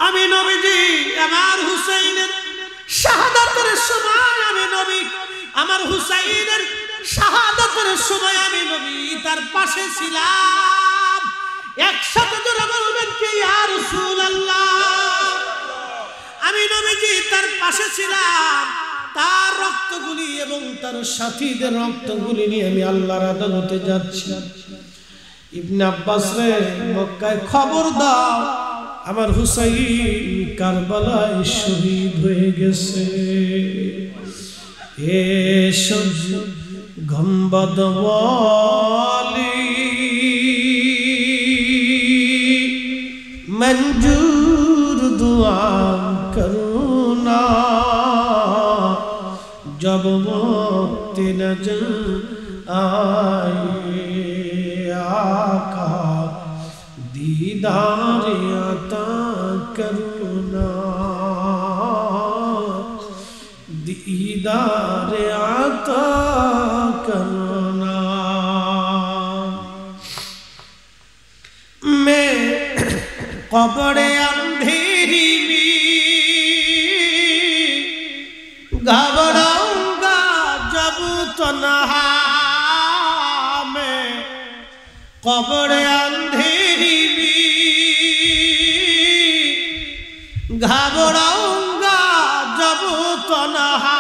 আমি নবীজি আমার হুসাইনের শাহাদাতের সময় আমি নবী আমার হুসাইনের শাহাদাতের সময় আমি নবী তার পাশে ছিলাম। একসাথে জোরে বলবেন কি ইয়া রাসূলুল্লাহ। আমি নবীজি তার পাশে ছিলাম, তার রক্তগুলি এবং তার সাথীদের রক্তগুলি নিয়ে আমি আল্লাহর আদালতে যাচ্ছি। ইবনে আব্বাস রে মক্কায় খবর দাও আমার হুসাইন কারবালায় শহীদ হয়ে গেছে। এ সজ গম্বদ ওয়ালি मंजूर दुआ करूना जब वक्त नजर आए आका दीदार अता करूना दीदार अता करूना। मैं कब्र अंधेरी में घबराऊंगा जब तन्हा में कब्र अंधेरी में घबराऊंगा जब तन्हा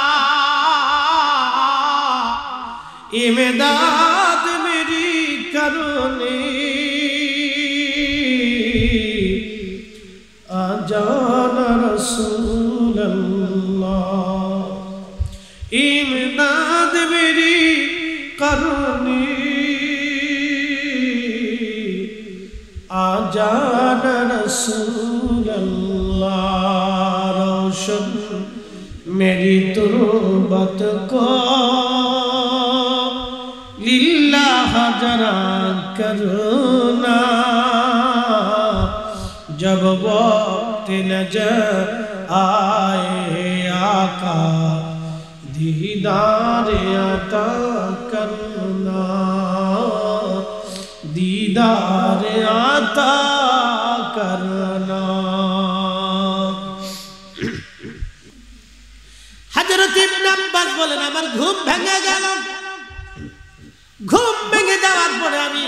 इमदाद मेरी करने जाना रसूल अल्लाह इमदाद मेरी करनी आ जाना रसूल अल्लाह। रोशन मेरी तुरबत को लिल्लाह जरा करना जब वक्त नजर आए आका दीदार अता करना दीदार अता करना। हजरत इब्ने अब्बास बोलेन আমার ঘুম ভেঙে গেল। ঘুম ভেঙে যাওয়ার পরে আমি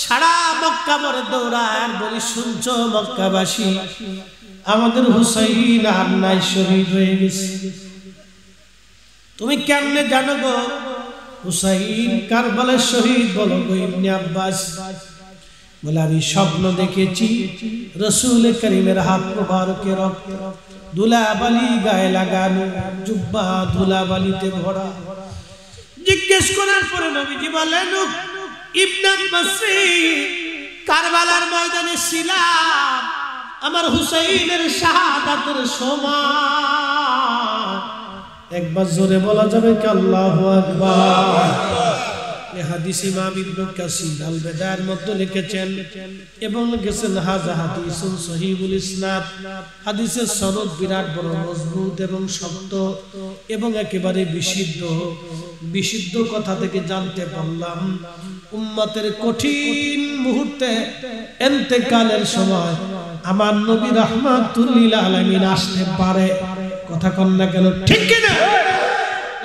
সারা মক্কা মরে দৌড়ায় আর বলি শুনছো মক্কাবাসী আমাদের হুসাইন আর নাই শহীদ হয়ে গেছে। তুমি কেমনে জানো গো হুসাইন কারবালার শহীদ? বলো গো ইবনে আব্বাস। বলে আমি স্বপ্ন দেখেছি রাসূল করিমের হাত মোবারকে রক্ত ধুলাবালি গায়ে লাগানো, জুব্বা ধুলাবালিতে ভরা। জিজ্ঞেস করার পরে নবীজি বলেন ইবনে আব্বাস কারবালার ময়দানে ছিলাম আমার হুসাইনের শাহাদাতের সময়। একবার জোরে বলা যাবে কি আল্লাহু আকবার। এই হাদিস ইমাম ইবনে কাসির আল বিদায়ার মধ্যে লিখেছেন এবং লিখেছেন হাযা হাদিসুন সহিহুল ইসনাদ। হাদিসের সনদ বিরাট বড় মজবুত এবং শক্ত এবং একেবারে বিশুদ্ধ। বিশুদ্ধ কথা থেকে জানতে পারলাম উম্মতের কঠিন মুহূর্তে ইন্তেকালের সময় আমার নবী রাহমাতুল লিল আলামিন আসতে পারে। কথা কন না কেন? ঠিক কি না?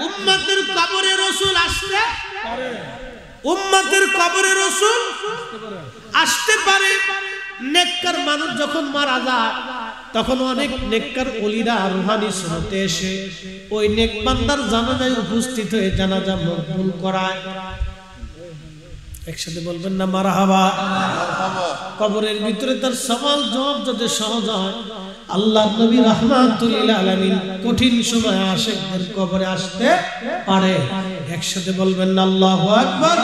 উম্মতের কবরে রাসূল আসতে পারে। উম্মতের কবরে রাসূল আসতে পারে। নেককার মানুষ যখন মারা যায় তখন অনেক নেককার ওলিরা রূহানি সুরতে এসে ওই নেক বান্দার জানাজায় উপস্থিত হয়ে জানাজা মকবুল করায়। একসাথে বলবেন না মারহাবা। কবরের ভিতরে তার সওয়াল জবাব যদি সহজ হয় আল্লাহর নবী রাহমাতুল লিল আলামিন কঠিন সময় আশিকদের কবরে আসতে পারে। একসাথে বলবেন না আল্লাহু আকবার।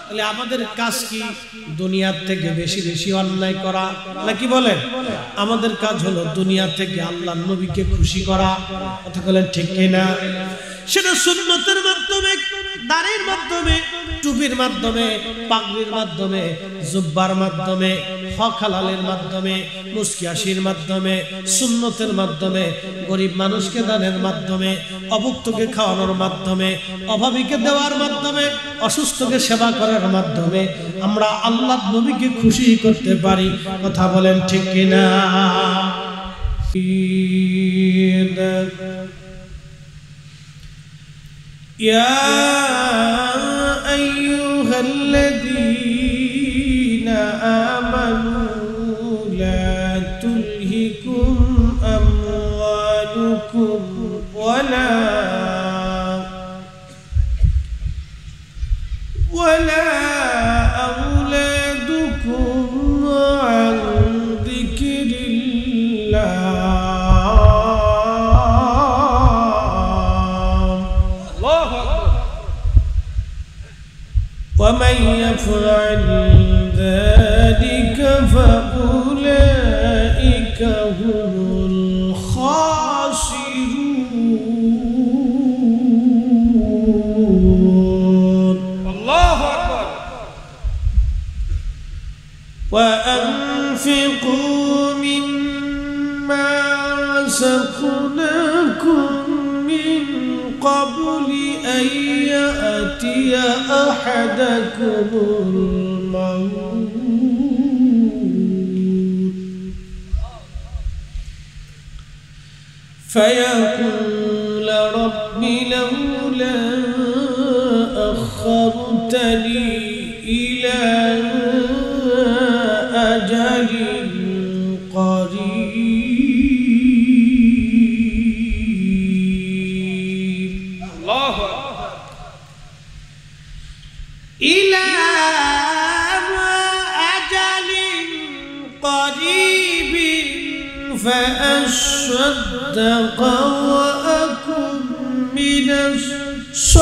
তাহলে আমাদের কাজ কি দুনিয়ার থেকে বেশি বেশি অন্যায় করা নাকি বলেন? আমাদের কাজ হলো দুনিয়া থেকে আল্লাহর নবীকে খুশি করা। কথা বলেন ঠিক কি না? সেটা সুন্নতের মাধ্যমে, দাড়ির মাধ্যমে, টুপির মাধ্যমে, পাগড়ির মাধ্যমে, জুব্বার মাধ্যমে, হক হালালের মাধ্যমে, মুস্কিয়াশির মাধ্যমে, সুন্নতের মাধ্যমে, গরিব মানুষকে দানের মাধ্যমে, অভুক্তকে খাওয়ানোর মাধ্যমে, অভাবীকে দেওয়ার মাধ্যমে, অসুস্থকে সেবা করার মাধ্যমে আমরা আল্লাহর নবীকে খুশি করতে পারি। কথা বলেন ঠিক কিনা? يا أيها الذين آمنوا لا تلهكم أموالكم ولا أولادكم عن ذكر الله ومن يفعل ذلك فأولئك هم الخاسرون. الله أكبر. وأنفقوا مما رزقناكم من قبل أن يأتي أحدكم الموت فيقول رب لولا أخرتني إلى أجل قريب. الله إلى أجل قريب فأصدق وأكن من الصالحين.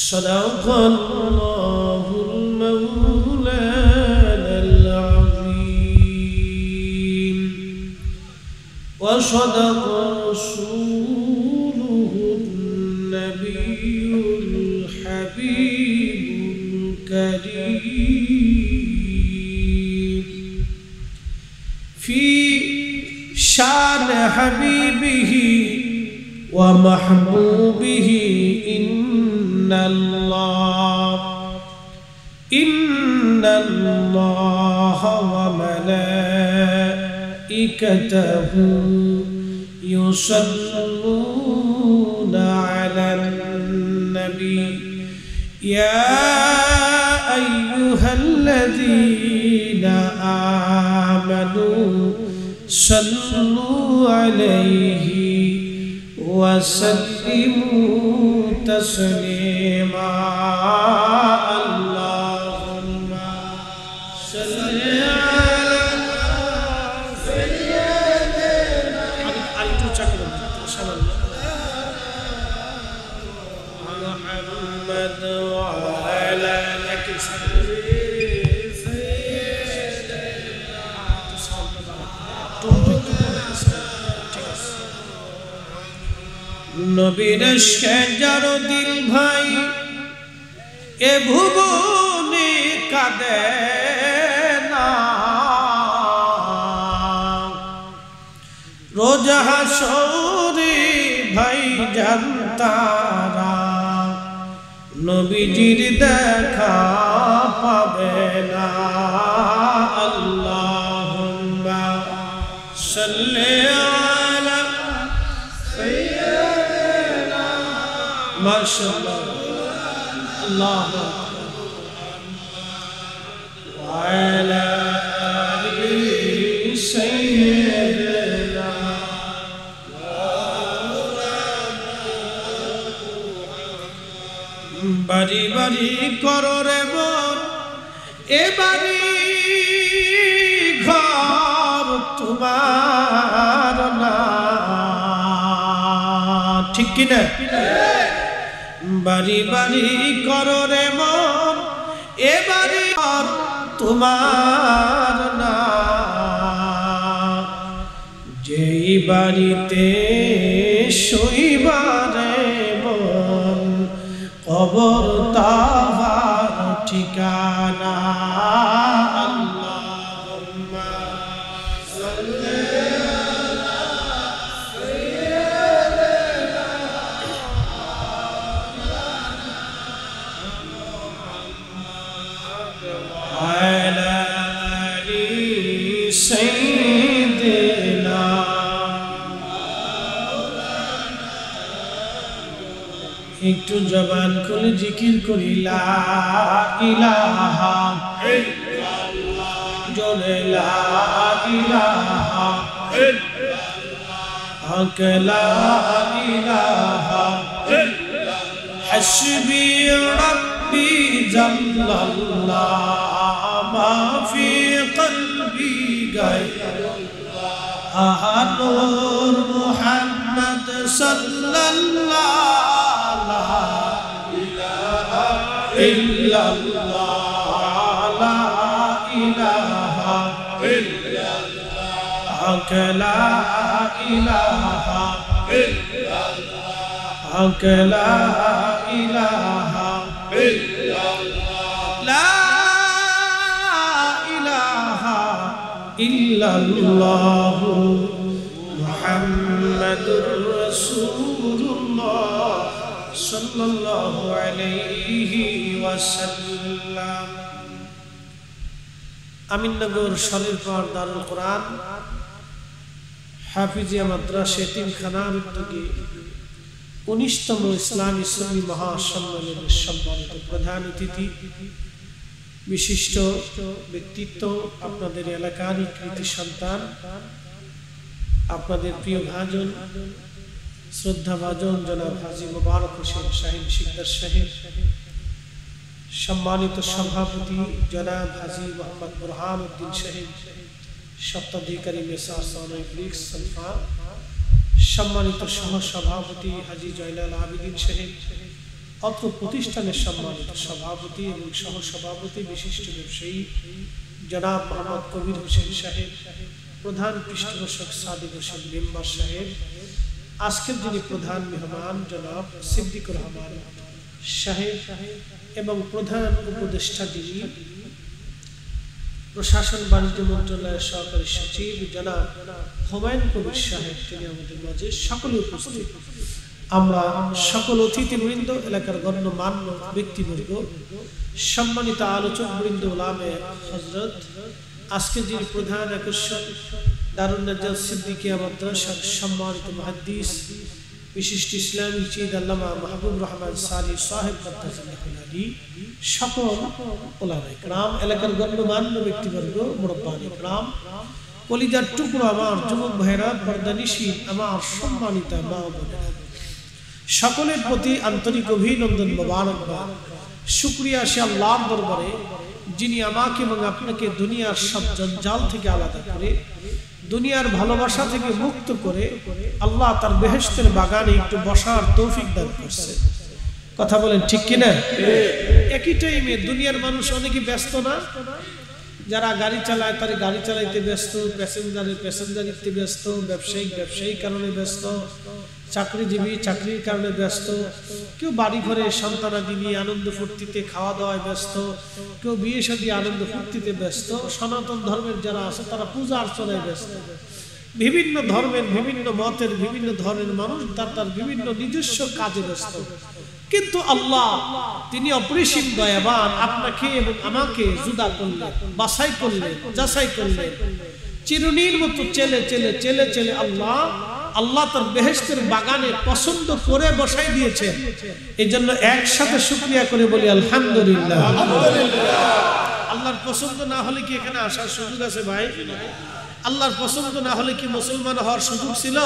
صدق الله المولانا العظيم وصدق رسوله النبي الحبيب الكريم في شان حبيبه ومحبوبه إن الله وملائكته يصلون على النبي يا أيها الذين آمنوا صلوا عليه وسلموا تسليما. اللهم صل على سيدنا محمد وعلى নবীর সেজার দিল ভাই এ ভুবনে কাঁদে না, রোজ হাসরে ভাই জানতারা নবীজির দেখা পাবে না। আল্লাহুম্মা সাল্লি আলা সাইয়্যিদিনা মাশাআল্লাহ আল্লাহু ওয়া আলা আলি সাইয়্যিদিনা বাড়ি বাড়ি করো রে মন এ বাড়ি ঘর তোমার না, ঠিক কিনা? বাড়ি বাড়ি করো রে মন এ বাড়ি ঘর তোমার না, যেই বাড়িতে শোইবারে মন কবর তাহার ঠিকানা। আল্লাহুম্মা সাল্লি আলা সাইয়্যিদিনা একটু জবান খুলে জিকির করি লা ইলাহা ইল্লাল্লাহ, জোরে লা ইলাহা ইল্লাল্লাহ, লা ইলাহা ইল্লাল্লাহ, হাসবি রাব্বি জাল্লাল্লাহ, মা ফি কলবি গায়রুল্লাহ, নূর মুহাম্মদ সাল্লাল্লাহ, লা ইলাহা ইল্লাল্লাহ, লা ইলাহা ইল্লাল্লাহ, লা ইলাহা ইল্লাল্লাহ, লা ইলাহা ইল্লাল্লাহ, লা ইলাহা ইল্লাল্লাহ, মুহাম্মাদুর রাসূলুল্লাহ সাল্লাল্লাহু আলাইহি ওয়াসাল্লাম। আমিননগর শরীফপাড় দারুল কোরআন হাফিজিয়া মাদ্রাসা এতিমখানার উদ্যোগে 19তম ইসলামী সুন্নি মহাসম্মেলনের সম্মানিত প্রধান অতিথি, বিশিষ্ট ব্যক্তিত্ব, আপনাদের এলাকারই কৃতি সন্তান, আপনাদের প্রিয় ভাজন, শ্রদ্ধা ভাজন জনাব হাজী মোবারক হোসেন শাহিন শিকদার সাহেব, সম্মানিত সভাপতি জনাব হাজী মোহাম্মদ বুরহান উদ্দিন সাহেব, সত্ত্বাধিকারী মেসার সানাই ব্রিক্স সলফা, সম্মানিত সহসভাপতি হাজী জয়নাল আবিদিন সাহেব, অত্র প্রতিষ্ঠানের সম্মানিত সভাপতি এবং সহসভাপতি বিশিষ্ট ব্যবসায়ী জনাব মোহাম্মদ কবির হোসেন সাহেব, প্রধান পৃষ্ঠপোষক সাদিক হোসেন মেম্বার সাহেব, আজকের যিনি প্রধান মেহমান জনাব সিদ্দিকুর রহমান সাহেব এবং প্রধান উপদেষ্টা যিনি প্রশাসন বাণিজ্য মন্ত্রণালয়ের সহকারী সচিব জনাব হুমায়ুন কবির সাহেব, তিনি আমাদের মাঝে সকলে উপস্থিত। আমরা সকল অতিথিবৃন্দ, এলাকার গণ্যমান্য ব্যক্তিবর্গ, সম্মানিত আলোচক বৃন্দ, উলামে হযরত, আজকে যিনি প্রধান আকর্ষণ দারুন নাজাত সিদ্দিকিয়া মাদ্রাসার সম্মানিত মুহাদ্দিস, বিশিষ্ট ইসলামী চিদ আল্লামা মাহবুব রহমান সালি সাহেব আলী, সকল ওলামায়ে কেরাম, এলাকার গণ্যমান্য ব্যক্তিবর্গ, মুরব্বানে কেরাম, কলিজার টুকরো আমার যুবক ভাইরা, পর্দানিশী আমার সম্মানিতা মা ও বোনেরা, সকলের প্রতি আন্তরিক অভিনন্দন, মোবারকবাদ, শুকরিয়া সে আল্লাহর দরবারে যিনি আমাকে এবং আপনাকে দুনিয়ার সব জঞ্জাল থেকে আলাদা করে, দুনিয়ার ভালোবাসা থেকে মুক্ত করে আল্লাহ তার বেহেশতের বাগানে একটু বসার তৌফিক দান করছে। কথা বলেন ঠিক কিনা? একই টাইমে দুনিয়ার মানুষ অনেকে ব্যস্ত না, যারা গাড়ি চালায় তারা গাড়ি চালাইতে ব্যস্ত, প্যাসেঞ্জারিতে ব্যস্ত, ব্যবসায়িক কারণে ব্যস্ত, চাকরিজীবী চাকরির কারণে ব্যস্ত, কেউ বাড়ি ঘরে সন্তানাদি নিয়ে আনন্দ ফুর্তিতে খাওয়া দাওয়ায় ব্যস্ত, কেউ বিয়ে শাদী আনন্দ ফুর্তিতে ব্যস্ত, সনাতন ধর্মের যারা আছে তারা পূজা অর্চনায় ব্যস্ত। বিভিন্ন ধর্মের, বিভিন্ন মতের, বিভিন্ন ধরনের মানুষ তার বিভিন্ন নিজস্ব কাজে ব্যস্ত। কিন্তু আল্লাহ তিনি অপরিসীম দয়াবান, আপনাকে এবং আমাকে জুদা করলেন, বাছাই করলেন, যাচাই করলেন, চিরুনির মতো চেলে আল্লাহ তার বেহেশতের বাগানে পছন্দ করে বসাই দিয়েছেন। এই জন্য একসাথে শুকরিয়া করে বলি আলহামদুলিল্লাহ। আল্লাহর পছন্দ না হলে কি এখানে আসার সুযোগ আছে ভাই? আল্লাহর পছন্দ না হলে কি মুসলমান হওয়ার সুযোগ ছিল?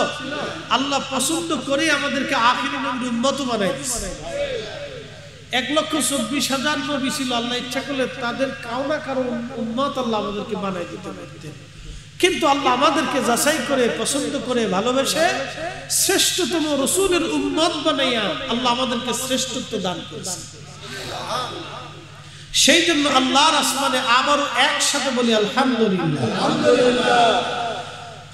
আল্লাহ পছন্দ করে আমাদেরকে আখিরি নবীর উম্মত বানাই দিয়েছে। 1,24,000 নবী ছিল, আল্লাহ ইচ্ছা করলে তাদের কাউ না কারো উম্মত আল্লাহ আমাদেরকে বানাই দিতে পারতেন। কিন্তু আল্লাহ আমাদেরকে যাচাই করে, পছন্দ করে, ভালোবেসে শ্রেষ্ঠতম রাসূলের উম্মত বানাইয়া আল্লাহ আমাদেরকে শ্রেষ্ঠত্ব দান করেছেন। সেই জন্য আল্লাহর আসমানে আবারও একসাথে বলি আলহামদুলিল্লাহ।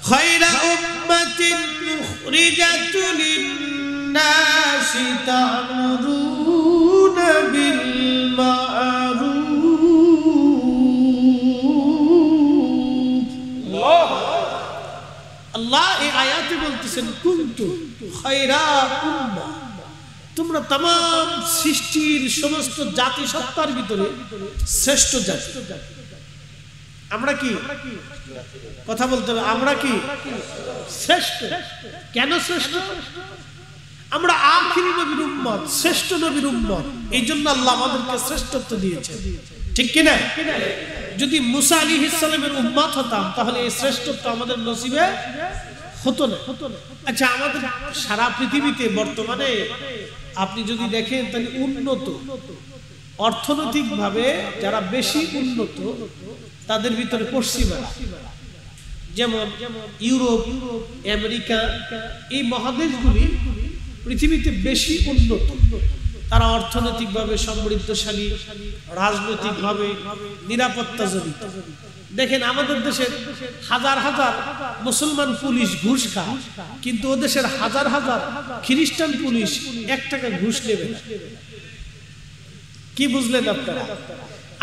খায়রা উম্মাতিন মুখরিজাতু লিন-নাসি তা'মুরুনা বিল মা'রুফ। আল্লাহ এই আয়াতে বলতেছেন কুনতু খায়রা উম্মাহ, তোমরা तमाम সৃষ্টির সমস্ত জাতি সত্তার ভিতরে শ্রেষ্ঠ জাতি। আমরা কি কথা বলতে হবে? আমরা কি শ্রেষ্ঠ? কেন শ্রেষ্ঠ? আমরা আখিরি নবীর উম্মত, শ্রেষ্ঠ নবীর উম্মত, এই জন্য আল্লাহ আমাদেরকে শ্রেষ্ঠত্ব দিয়েছে, ঠিক কিনা? যদি মুসা আলাইহিস সালামের উম্মত হতাম তাহলে এই শ্রেষ্ঠত্ব আমাদের নসিবে হতো না। আচ্ছা, আমাদের সারা পৃথিবীতে বর্তমানে আপনি যদি দেখেন তাহলে উন্নত অর্থনৈতিকভাবে যারা বেশি উন্নত তাদের ভিতরে পশ্চিমা, যেমন ইউরোপ, আমেরিকা, এই মহাদেশগুলি পৃথিবীতে বেশি উন্নত। তারা অর্থনৈতিকভাবে সমৃদ্ধশালী, রাজনৈতিকভাবে নিরাপত্তাজনিত। দেখেন আমাদের দেশের হাজার হাজার মুসলমান পুলিশ ঘুষ খায়, কিন্তু ও দেশের হাজার হাজার খ্রিস্টান পুলিশ 1 টাকা ঘুষ নেবে না। কি বুঝলেন আপনারা?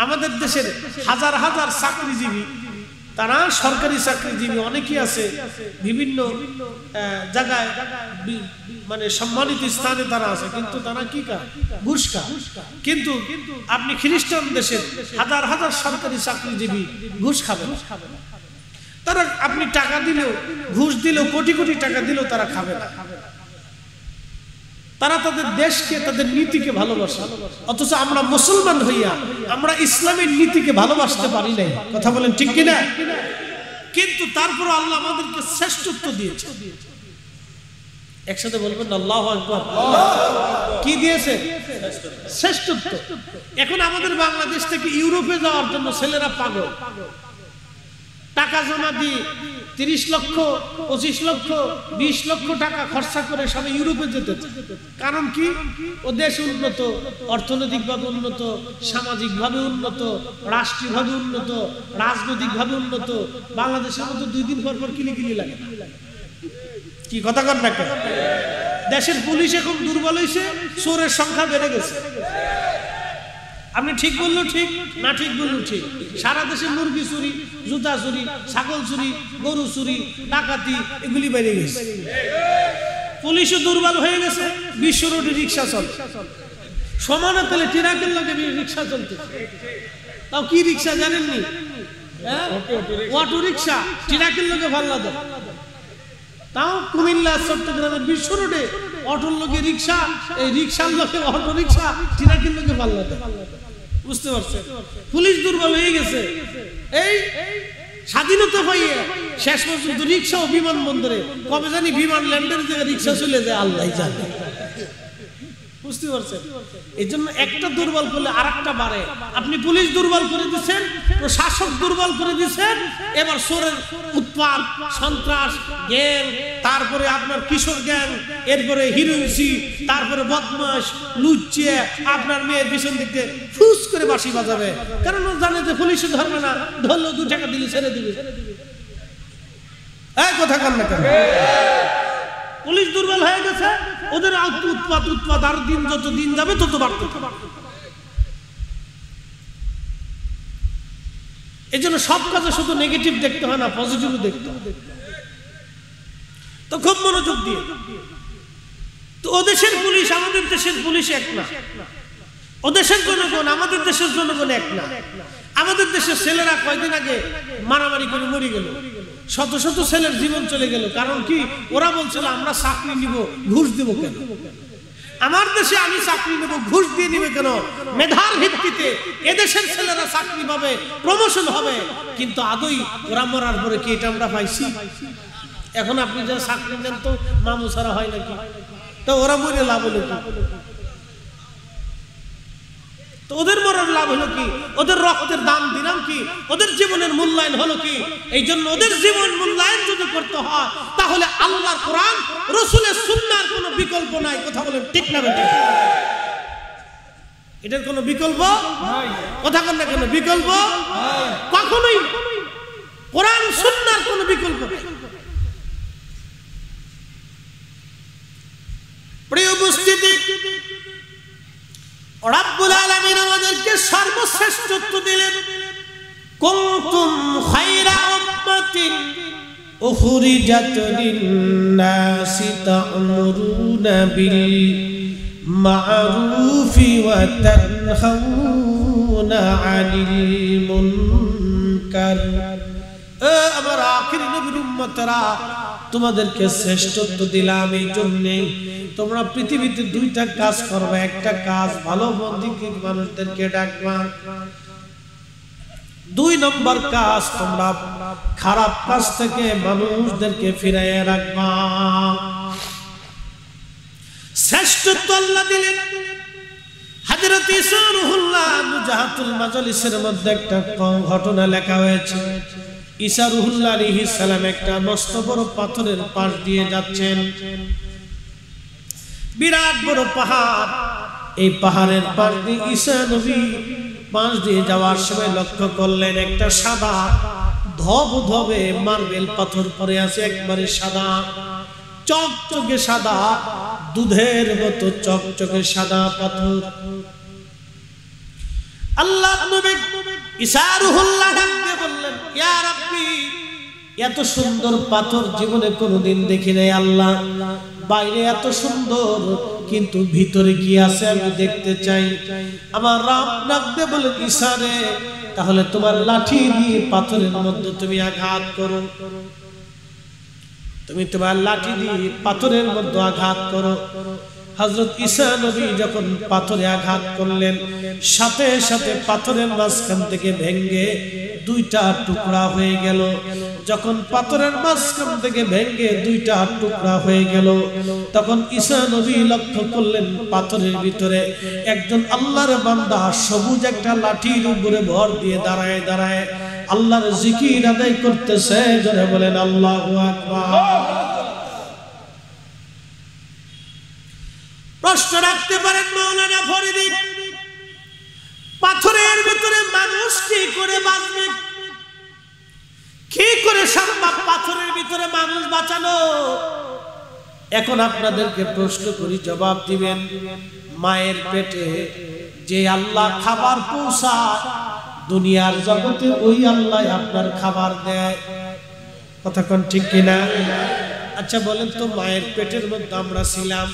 আমাদের দেশের হাজার হাজার চাকরিজীবী, তারা সরকারি চাকরিজীবী অনেকেই আছে, বিভিন্ন জায়গায় মানে সম্মানিত স্থানে তারা আছে, কিন্তু তারা কি খায়? ঘুষ খায়। কিন্তু আপনি খ্রিস্টান দেশের হাজার হাজার সরকারি চাকরিজীবী ঘুষ খাবে না। তারা আপনি টাকা দিলেও, ঘুষ দিলেও, কোটি কোটি টাকা দিলেও তারা খাবে না। তারা তাদের দেশকে, তাদের নীতিকে ভালোবাসে। অথচ আমরা মুসলমান হইয়া আমরা ইসলামের নীতিকে ভালোবাসতে পারি নাই। কথা বলেন ঠিক কিনা? কিন্তু তারপর আল্লাহ আমাদেরকে শ্রেষ্ঠত্ব দিয়েছে। একসাথে বলবেন আল্লাহু আকবার। কি দিয়েছে? শ্রেষ্ঠত্ব। এখন আমাদের বাংলাদেশ থেকে ইউরোপে যাওয়ার জন্য ছেলেরা পাগল, টাকা জমা দিয়ে 30 লক্ষ, 25 লক্ষ, 20 লক্ষ টাকা খরচা করে সবাই ইউরোপে যেতে। কারণ কি? ও দেশ উন্নত, অর্থনৈতিকভাবে উন্নত, সামাজিকভাবে উন্নত, রাষ্ট্রীয়ভাবে উন্নত, রাজনৈতিকভাবে উন্নত। বাংলাদেশের মতো 2 দিন পর পর কিলিকিলি লাগে। কি কথা কর না? দেশের পুলিশ এখন দুর্বল হয়েছে, চোরের সংখ্যা বেড়ে গেছে। আপনি ঠিক বললো ঠিক, না ঠিক বললো ঠিক। সারা দেশে মুরগি চুরি, জুতা চুরি, ছাগল চুরি, গরু চুরি, ডাকাতি এগুলি বেড়ে গেছে। পুলিশও দুর্বল হয়ে গেছে। 20 রোডে রিক্সা চলে, সমানে তাহলে ট্রাকের লোকে রিক্সা চলতে। তাও কি রিক্সা জানেননি? অটো রিক্সা, ট্রাকের লোকে ভাল্লা দেয়। তাও কুমিল্লা, চট্টগ্রামের 20 রোডে অটোর লোকে রিক্সা, এই রিক্সার লোকে অটো রিক্সা, ট্রাকের লোকে ভাল্লা দেয়। বুঝতে পারছেন? পুলিশ দুর্বল হয়ে গেছে। এই স্বাধীনতা পাইয়ে শেষ পর্যন্ত রিক্সা ও বিমানবন্দরে কবে জানি বিমান ল্যান্ডের জায়গায় রিক্সা চলে যায়, আল্লাহ জানে। বুঝতে পারছেন? এই জন্য একটা দুর্বল করলে আরেকটা বাড়ে। আপনি পুলিশ দুর্বল করে দিচ্ছেন, প্রশাসক দুর্বল করে দিচ্ছেন, এবার চোরের উৎপাত, সন্ত্রাস, গ্যাং, তারপরে আপনার কিশোর গ্যাং, এরপরে হিরোইনসি, তারপরে বদমাশ, লুচ্চে, আপনার মেয়ের পিছন দিকে ফুস করে বাঁশি বাজাবে। কারণ ও জানে যে পুলিশে ধরবে না, ধরলেও 2 টাকা দিলে ছেড়ে দিবে। এই কথা কর না কেন? পুলিশ দুর্বল হয়ে গেছে, ওদের উৎপাত আর দিন যত দিন যাবে তত বাড়তে থাকবে। এই জন্য সব কাজে শুধু নেগেটিভ দেখতে হয় না, পজিটিভ দেখতে হয়। তো খুব মনোযোগ দিয়ে। তো ও দেশের পুলিশ আমাদের দেশের পুলিশ এক না, ও দেশের জনগণ আমাদের দেশের জনগণ এক না। আমাদের দেশের ছেলেরা কয়দিন আগে মারামারি করে মরে গেল, শত শত ছেলের জীবন চলে গেল। কারণ কি? ওরা বলছিল আমরা চাকরি নিব, ঘুষ দেব কেন? আমার দেশে আমি চাকরি নেব, ঘুষ দিয়ে নিবে কেন? মেধার ভিত্তিতে এদেশের ছেলেরা চাকরি পাবে, প্রমোশন হবে। কিন্তু আদৌ ওরা মরার পরে কি এটা আমরা পাইছি? এখন আপনি যা চাকরি নেন তো মামু ছাড়া হয় নাকি? তো ওরা মরে লাভ হলো কি? তো ওদের মরার লাভ হলো কি? ওদের রক্তের দাম দিলাম কি? ওদের জীবনের মূল্যায়ন হলো কি? এই জন্য ওদের জীবন মূল্যায়ন যদি করতে হয় তাহলে আল্লাহর কোরআন, রাসূলের সুন্নাহর কোনো বিকল্প নাই। কথা বলেন ঠিক না বেঠিক? এটার কোনো বিকল্প নাই। কথা বলেন না কেন? বিকল্প কখনোই কোরআন সুন্নাহর কোনো বিকল্প নাই। প্রিয় উপস্থিতি, রব্বুল আলামিন আমাদেরকে সর্বশ্রেষ্ঠত্ব দিলেন। কুনতুম খায়রা উম্মাতিন উখরিজাত লিন-নাসি তা'মুরুনা বিল মা'রুফি ওয়া তানহাউনা 'আনিল মুনকার। আমার আখির নবীর উম্মতরা, তোমাদেরকে শ্রেষ্ঠত্ব দিলাম এই জন্যে তোমরা পৃথিবীতে দুইটা কাজ করবে। একটা কাজ ভালো মন্দির মানুষদেরকে ডাকবা, 2 নম্বর কাজ তোমরা খারাপ কাজ থেকে মানুষদেরকে ফিরাইয়া রাখবা। শ্রেষ্ঠত্ব আল্লাহ দিলেন। হযরত ঈসা রূহুল্লাহ মুজাহাতুল মাজলিসের মধ্যে একটা ঘটনা লেখা হয়েছে। ঈসা রূহুল্লাহ আলাইহিস সালাম একটা মস্ত বড় পাথরের পাশ দিয়ে যাচ্ছেন, বিরাট বড় পাহাড়। এই পাহাড়ের পাশ দিয়ে ঈসা নবী পাশ দিয়ে যাওয়ার সময় লক্ষ্য করলেন একটা সাদা ধবধবে মার্বেল পাথর পড়ে আছে, একবারে সাদা চকচকে সাদা, দুধের মতো চকচকে সাদা পাথর। আল্লাহর নবী ঈসা রূহুল্লাহ ডাকতে বললেন, ইয়া রাব্বি, এত সুন্দর পাথর জীবনে কোনোদিন দেখি নাই আল্লাহ। বাইরে এত সুন্দর, কিন্তু ভিতরে কি আছে আমি দেখতে চাই। আমার রব ডাকতে বলেন, ঈসা রে, তাহলে তোমার লাঠি দিয়ে পাথরের মধ্যে তুমি আঘাত করো। তুমি তোমার লাঠি দিয়ে পাথরের মধ্যে আঘাত করো। হযরত ঈসা নবী যখন পাথরে আঘাত করলেন, সাথে সাথে পাথরের মাঝখান থেকে ভেঙে 2টা টুকরা হয়ে গেল। যখন পাথরের মাঝখান থেকে ভেঙে 2টা টুকরা হয়ে গেল, তখন ঈসা নবী লক্ষ্য করলেন পাথরের ভিতরে একজন আল্লাহর বান্দা সবুজ একটা লাঠির উপরে ভর দিয়ে দাঁড়ায় দাঁড়ায় আল্লাহর জিকির আদায় করতেছে। জোরে বলেন আল্লাহু আকবার। প্রশ্ন রাখতে পারেন মাওলানা ফরিদি, পাথরের ভিতরে মানুষ কি করে বাঁচবে? কি করে সম্ভব পাথরের ভিতরে মানুষ বাঁচানো? এখন আপনাদেরকে প্রশ্ন করি, জবাব দিবেন। মায়ের পেটে যে আল্লাহ খাবার পৌঁছায়, দুনিয়ার জগতে ওই আল্লাহ আপনার খাবার দেয়। কথা কোন ঠিক কিনা? আচ্ছা বলেন তো, মায়ের পেটের মধ্যে আমরা ছিলাম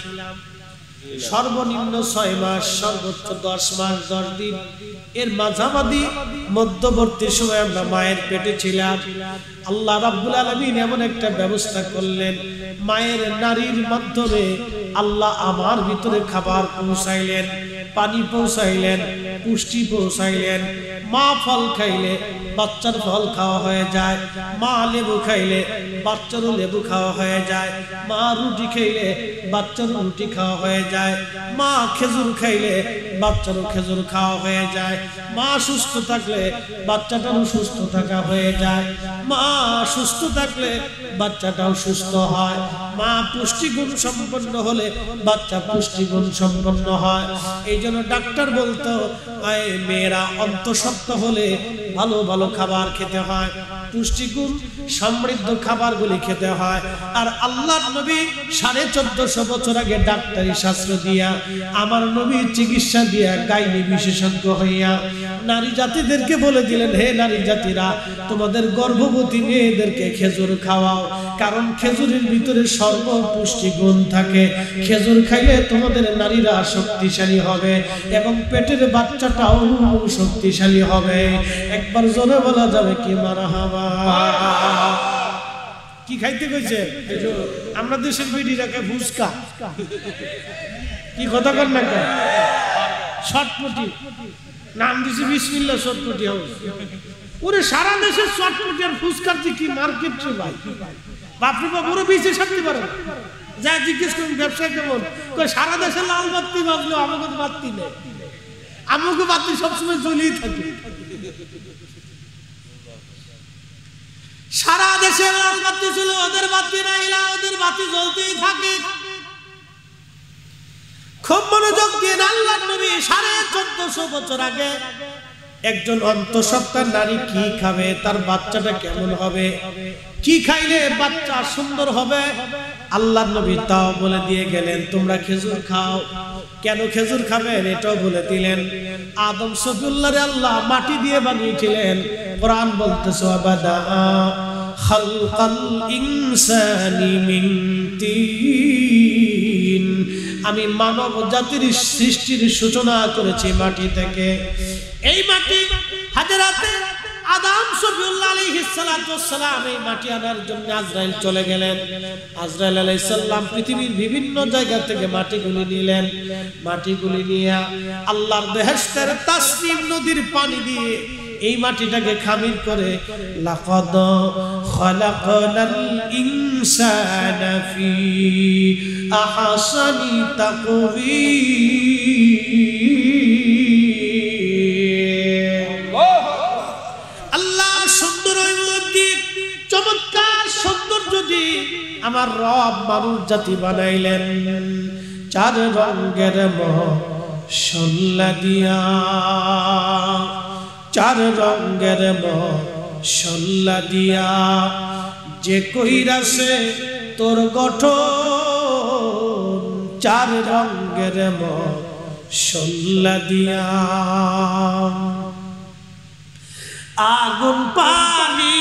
সর্বনিম্ন 6 মাস, সর্বোচ্চ 10 মাস 10 দিন, এর মাঝামাঝি মধ্যবর্তী সময় আমরা মায়ের পেটে ছিলাম। আল্লাহ রাব্বুল আলামিন এমন একটা ব্যবস্থা করলেন, মায়ের নারীর মাধ্যমে আল্লাহ আমার ভিতরে খাবার পৌঁছাইলেন, পানি পৌঁছাইলেন, পুষ্টি পৌঁছাইলেন। মা ফল খাইলে বাচ্চার ফল খাওয়া হয়ে যায়, মা লেবু খাইলে বাচ্চারও লেবু খাওয়া হয়ে যায়, মা রুটি খাইলে বাচ্চারও রুটি খাওয়া হয়ে যায়, মা খেজুর খাইলে বাচ্চারও খেজুর খাওয়া হয়ে যায়, মা সুস্থ থাকলে বাচ্চাটারও সুস্থ থাকা হয়ে যায়, মা সুস্থ থাকলে বাচ্চাটাও সুস্থ হয়, মা পুষ্টিগুণ সম্পন্ন হলে বাচ্চা পুষ্টিগুণ সম্পন্ন হয়। এই জন্য ডাক্তার বলতো মেয়েরা অন্তঃসত্ত্বা হলে ভালো ভালো খাবার খেতে হয়, পুষ্টিগুণ সমৃদ্ধ খাবারগুলি খেতে হয়। আর আল্লাহর নবী 1450 বছর আগে ডাক্তারি শাস্ত্র দিয়া, আমার নবী চিকিৎসা দিয়া, গাইনি বিশেষজ্ঞ হইয়া নারী জাতিদেরকে বলে দিলেন, হে নারী জাতিরা, তোমাদের গর্ভবতী মেয়েদেরকে খেজুর খাওয়াও, কারণ খেজুরের ভিতরে সর্ব পুষ্টিগুণ থাকে। খেজুর খাইলে তোমাদের নারীরা শক্তিশালী হবে এবং পেটের বাচ্চাটাও শক্তিশালী হবে। একবার জোরে বলা যাবে কি মারহাবা? কি খাইতে কইছে? আমরা দেশের বিডি রাখে ফুচকা, কি কথা কর না কেন? শটপটি নাম দিছি, বিসমিল্লাহ শটপটি হাউস। ওরে সারা দেশের শটপটি আর ফুচকার যে কি মার্কেট রে ভাই, বাপরে বাপ, ওরে বেঁচে থাকতে পারে যা জিজ্ঞেস করুন ব্যবসা কেমন? সারা দেশে লাল বাতি বাজলেও আমাকে তো বাতি নেই, আমাকে বাতি সবসময় জ্বলেই থাকে। সারা দেশে লাল বাতি ছিল, ওদের বাতি নাই, ওদের বাতি জ্বলতেই থাকে। খুব মনোযোগ দিয়ে আল্লাহর নবী 1450 বছর আগে একজন অন্তঃসত্ত্বা নারী কি খাবে, তার বাচ্চাটা কেমন হবে, কি খাইলে বাচ্চা সুন্দর হবে, আল্লাহর নবী তাও বলে দিয়ে গেলেন। তোমরা খেজুর খাও। কেন খেজুর খাবেন এটাও বলে দিলেন। আদম সফিউল্লাহরে আল্লাহ মাটি দিয়ে বানিয়েছিলেন। কোরআন বলতেছে, আবাদা খালকাল ইনসানি মিন তিন, আমি মানব জাতির সৃষ্টির সূচনা করেছি মাটি থেকে। এই মাটি হাজরাতে আদম শফিউল্লাহ আলাইহিস সালাতু ওয়াস সালাম এই মাটি আনার জন্য আজরাইল চলে গেলেন। আজরাইল আলাইহিস সালাম পৃথিবীর বিভিন্ন জায়গা থেকে মাটিগুলি নিলেন। মাটিগুলি নিয়ে আল্লাহর বেহেশতের তাসনিম নদীর পানি দিয়ে এই মাটিটাকে খামির করে লাকাদ খালাকনাল ইনসানা ফি আহসানি তাকওয়ীম। আল্লাহ সুন্দর চমৎকার সৌন্দর্য দিয়ে আমার রব মানুষ জাতি বানাইলেন। 4 রঙের মশলা দিয়া, 4 রঙের মশলা দিয়া যে কইরাছে তোর গঠন, 4 রঙের মশলা দিয়া। আগুন পানি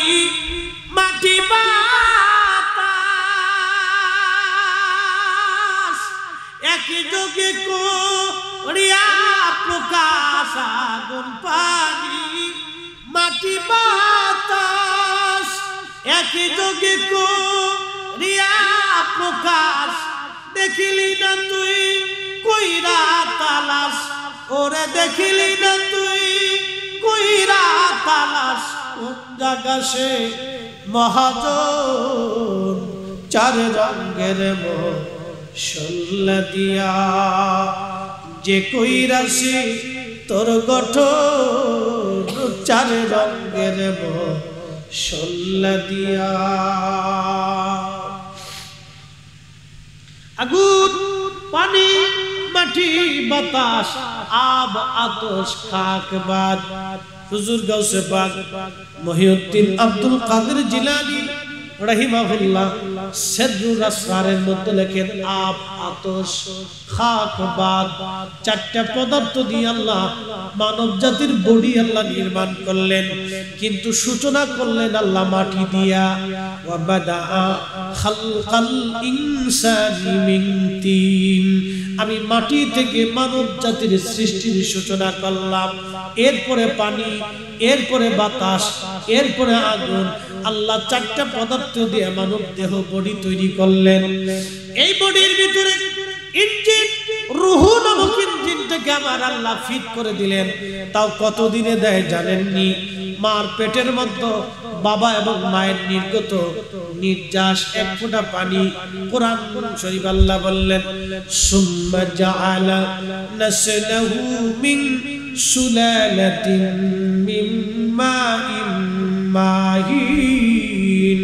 মাটি বাতাস একযোগে করিয়া প্রকাশ। আগুন পানি মাটি বাতাস একযোগে করিয়া প্রকাশ। দেখিলি না তুই কইরা তালাশ, ওরে দেখিলি না তুই কইরা তালাশ। কোন জায়গা সে মহাজন, 4 রঙের মশলা দিয়া যে কইরাছে তোর গঠন, 4 রঙের মশলা দিয়া। আগুন পানি মাটি বাতাস আব আতশ খাক বাদ। হুজুর গাউসে পাক মহিউদ্দিন আব্দুল কাদের জিলানী রাহিমাহুল্লাহ সিররুল আসরারের মধ্যে লেখেন আব আতশ খাক বাদ 4টা পদার্থ দিয়ে আল্লাহ মানব জাতির বডি আল্লাহ নির্মাণ করলেন, কিন্তু সূচনা করলেন আল্লাহ মাটি দিয়া। ওয়া বাদা খালকাল ইনসানি মিন তিন, আমি মাটি থেকে মানব জাতির সৃষ্টির সূচনা করলাম। এরপরে পানি, এরপরে বাতাস, এরপরে আগুন। আল্লাহ 4টা পদার্থ দিয়ে মানব দেহ বডি তৈরি করলেন। এই বডির ভিতরে ইঞ্জিন, রূহ নামক ইঞ্জিনটাকে আমার আল্লাহ ফিট করে দিলেন। তাও কতদিনে দেয় জানেননি? মার পেটের মধ্যে বাবা এবং মায়ের নির্গত নির্যাস 1 ফোঁটা পানি। কোরআন শরীফ আল্লাহ বললেন সুম্মা জাআলা নাসলাহু মিন সুলালাতিন মিন মাইন মাহিন।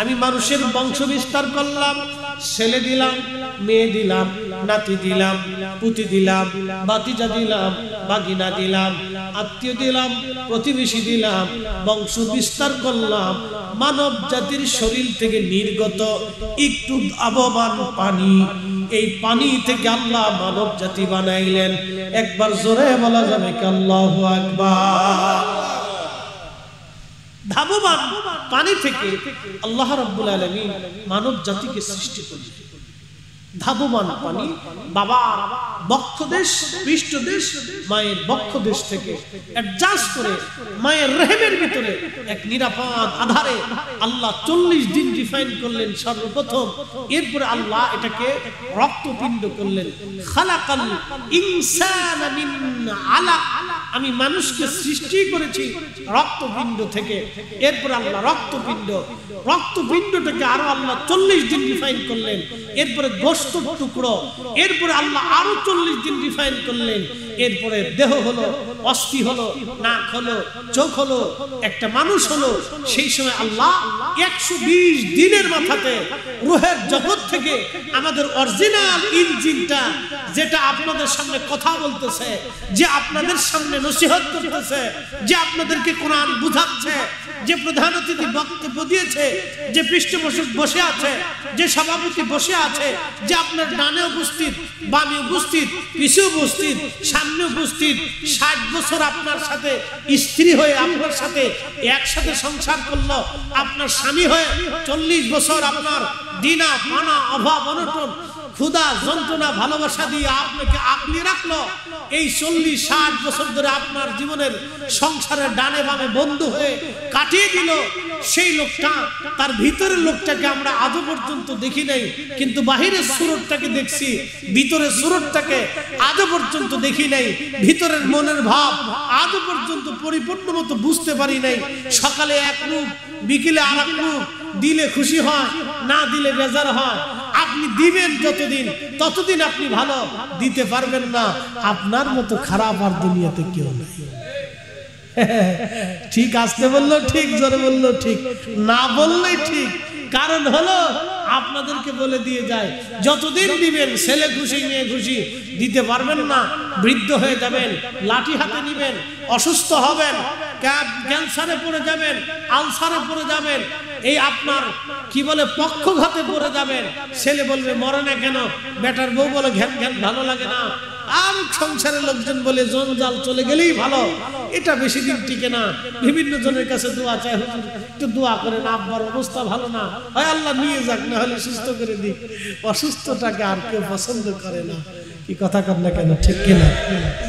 আমি মানুষের বংশ বিস্তার করলাম, ছেলে দিলাম, মেয়ে দিলাম, নাতি দিলাম, পুতি দিলাম, ভাতিজা দিলাম, ভাগিনা দিলাম, আত্মীয় দিলাম, প্রতিবেশী দিলাম, বংশ বিস্তার করলাম। মানব জাতির শরীর থেকে নির্গত একটু আবহমান পানি, এই পানি থেকে আল্লাহ মানব জাতি বানাইলেন। একবার জোরে বলা যাবে কি আল্লাহু আকবার। ধাবমান পানি থেকে আল্লাহ রাব্বুল আলামিন মানব জাতিকে সৃষ্টি করলেন। ধাবমান পানি বাবার বক্ষদেশ, পৃষ্ঠদেশ, মায়ের বক্ষদেশ থেকে অ্যাডজাস্ট করে মায়ের রেহেমের ভিতরে এক নিরাপদ আধারে আল্লাহ 40 দিন রিফাইন করলেন সর্বপ্রথম। এরপরে আল্লাহ এটাকে রক্তপিণ্ড করলেন। খালাকাল ইনসানা মিন আলাক, আমি মানুষকে সৃষ্টি করেছি রক্তপিণ্ড থেকে। এরপর আল্লাহ রক্তপিণ্ডটাকে আরো আল্লাহ 40 দিন রিফাইন করলেন। এরপরে গোশত টুকরো, এরপরে আল্লাহ আরো 40 দিন রিফাইন করলেন। এরপরে দেহ হলো, অস্থি হলো, নাক হলো, চোখ হলো, একটা মানুষ হলো। সেই সময় আল্লাহ 120 দিনের মাথাতে রূহের জগৎ থেকে আমাদের অরিজিনাল ইঞ্জিনটা, যেটা আপনাদের সামনে কথা বলতেছে, যে আপনাদের সামনে নসিহত করতেছে, যে আপনাদেরকে কোরআন বুঝাচ্ছে, যে প্রধান অতিথি বক্তব্য দিয়েছে, যে পৃষ্ঠপোষক বসে আছে, যে সভাপতি বসে আছে, যে আপনার ডানে উপস্থিত, বামে উপস্থিত, পিছে উপস্থিত, সামনে উপস্থিত, 60 বছর আপনার সাথে স্ত্রী হয়ে আপনার সাথে একসাথে সংসার করলো, আপনার স্বামী হয়ে 40 বছর আপনার দিনা পানা অভাব অনটন ক্ষুধা যন্ত্রণা ভালোবাসা দিয়ে আপনাকে আগলে রাখলো, এই 40-60 বছর ধরে আপনার জীবনের সংসারের ডানে বামে বন্ধু হয়ে কাটিয়ে দিল, সেই লোকটা, তার ভিতরের লোকটাকে আমরা আজও পর্যন্ত দেখি নাই, কিন্তু বাহিরের সুরতটাকে দেখছি, ভিতরের সুরতটাকে আজও পর্যন্ত দেখি নাই, ভিতরের মনের ভাব আজও পর্যন্ত পরিপূর্ণ মতো বুঝতে পারি নাই। সকালে এক রূপ, বিকেলে আর এক রূপ, দিলে খুশি হয়, না দিলে বেজার হয়। আপনি দিবেন যতদিন, ততদিন আপনি ভালো, দিতে পারবেন না, আপনার মতো খারাপ আর দুনিয়াতে কেউ নাই। ঠিক, আসতে বললো ঠিক, জোরে বললো ঠিক, না বললেই ঠিক। কারণ হলো আপনাদেরকে বলে দিয়ে যায়, যতদিন দিবেন, ছেলে খুশি মেয়ে খুশি, দিতে পারবেন না, বৃদ্ধ হয়ে যাবেন, লাঠি হাতে নিবেন, অসুস্থ হবেন, ক্যান্সারে পড়ে যাবেন, আলসারে পড়ে যাবেন, এই আপনার কি বলে পক্ষঘাতে পড়ে যাবেন। ছেলে বলবে মরে না কেন, বেটার বউ বলে ঘ্যান ঘ্যান ভালো লাগে না, আর সংসারের লোকজন বলে জঞ্জাল চলে গেলেই ভালো, এটা বেশি দিন টিকে না। বিভিন্ন জনের কাছে দোয়া চায়, হুজুর একটু দোয়া করেন, আব্বার অবস্থা ভালো না, হয় আল্লাহ নিয়ে যাক, না হলে সুস্থ করে দিক। অসুস্থটাকে আর কেউ পছন্দ করে না। কি কথা কর না কেন, ঠিক কিনা?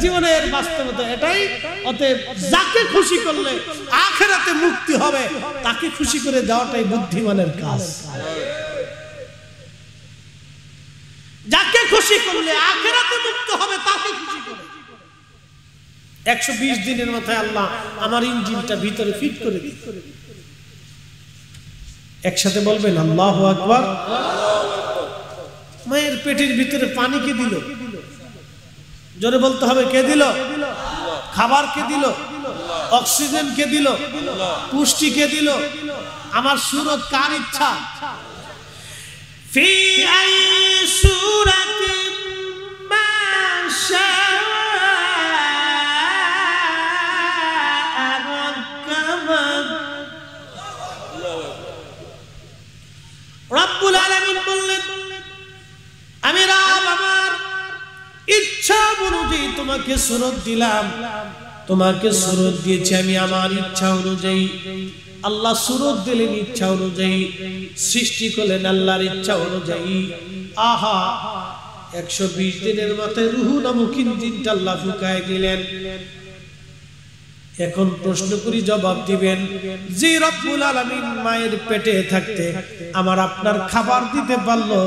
জীবনের বাস্তবতা এটাই। অতএব যাকে খুশি করলে আখিরাতে মুক্তি হবে, তাকে খুশি করে দেওয়াটাই বুদ্ধিমানের কাজ। যাকে খুশি করলে আখিরাতে মুক্ত হবে, তাকে খুশি করে। 120 দিনের মাথায় আল্লাহ আমার ইঞ্জিনটা ভিতরে ফিট করে দিল। একসাথে বলবেন আল্লাহু আকবার। মায়ের পেটের ভিতরে পানি কে দিল? জোরে বলতে হবে, কে দিল? খাবার কে দিল? অক্সিজেন কে দিল? পুষ্টি কে দিল? আমার সুরত কার ইচ্ছা? ফি আই সূরাতিন মা শাআ রাক্কাবাক। রব্বুল আলামিন বললেন, আমি রব আমার ইচ্ছা অনুযায়ী তোমাকে সুরত দিলাম, তোমাকে সুরত দিয়েছি আমি আমার ইচ্ছা অনুযায়ী। আল্লাহ সুরত দিলেন ইচ্ছা অনুযায়ী, সৃষ্টি করলেন আল্লাহর ইচ্ছা অনুযায়ী। আহা, 120 দিনের মাথায় রূহ নামক ইঞ্জিনটা আল্লাহ ফুঁকায় দিলেন। এখন প্রশ্ন করি, জবাব দিবেন। যে রব্বুল আলামিন মায়ের পেটে থাকতে আমার আপনার খাবার দিতে পারলো,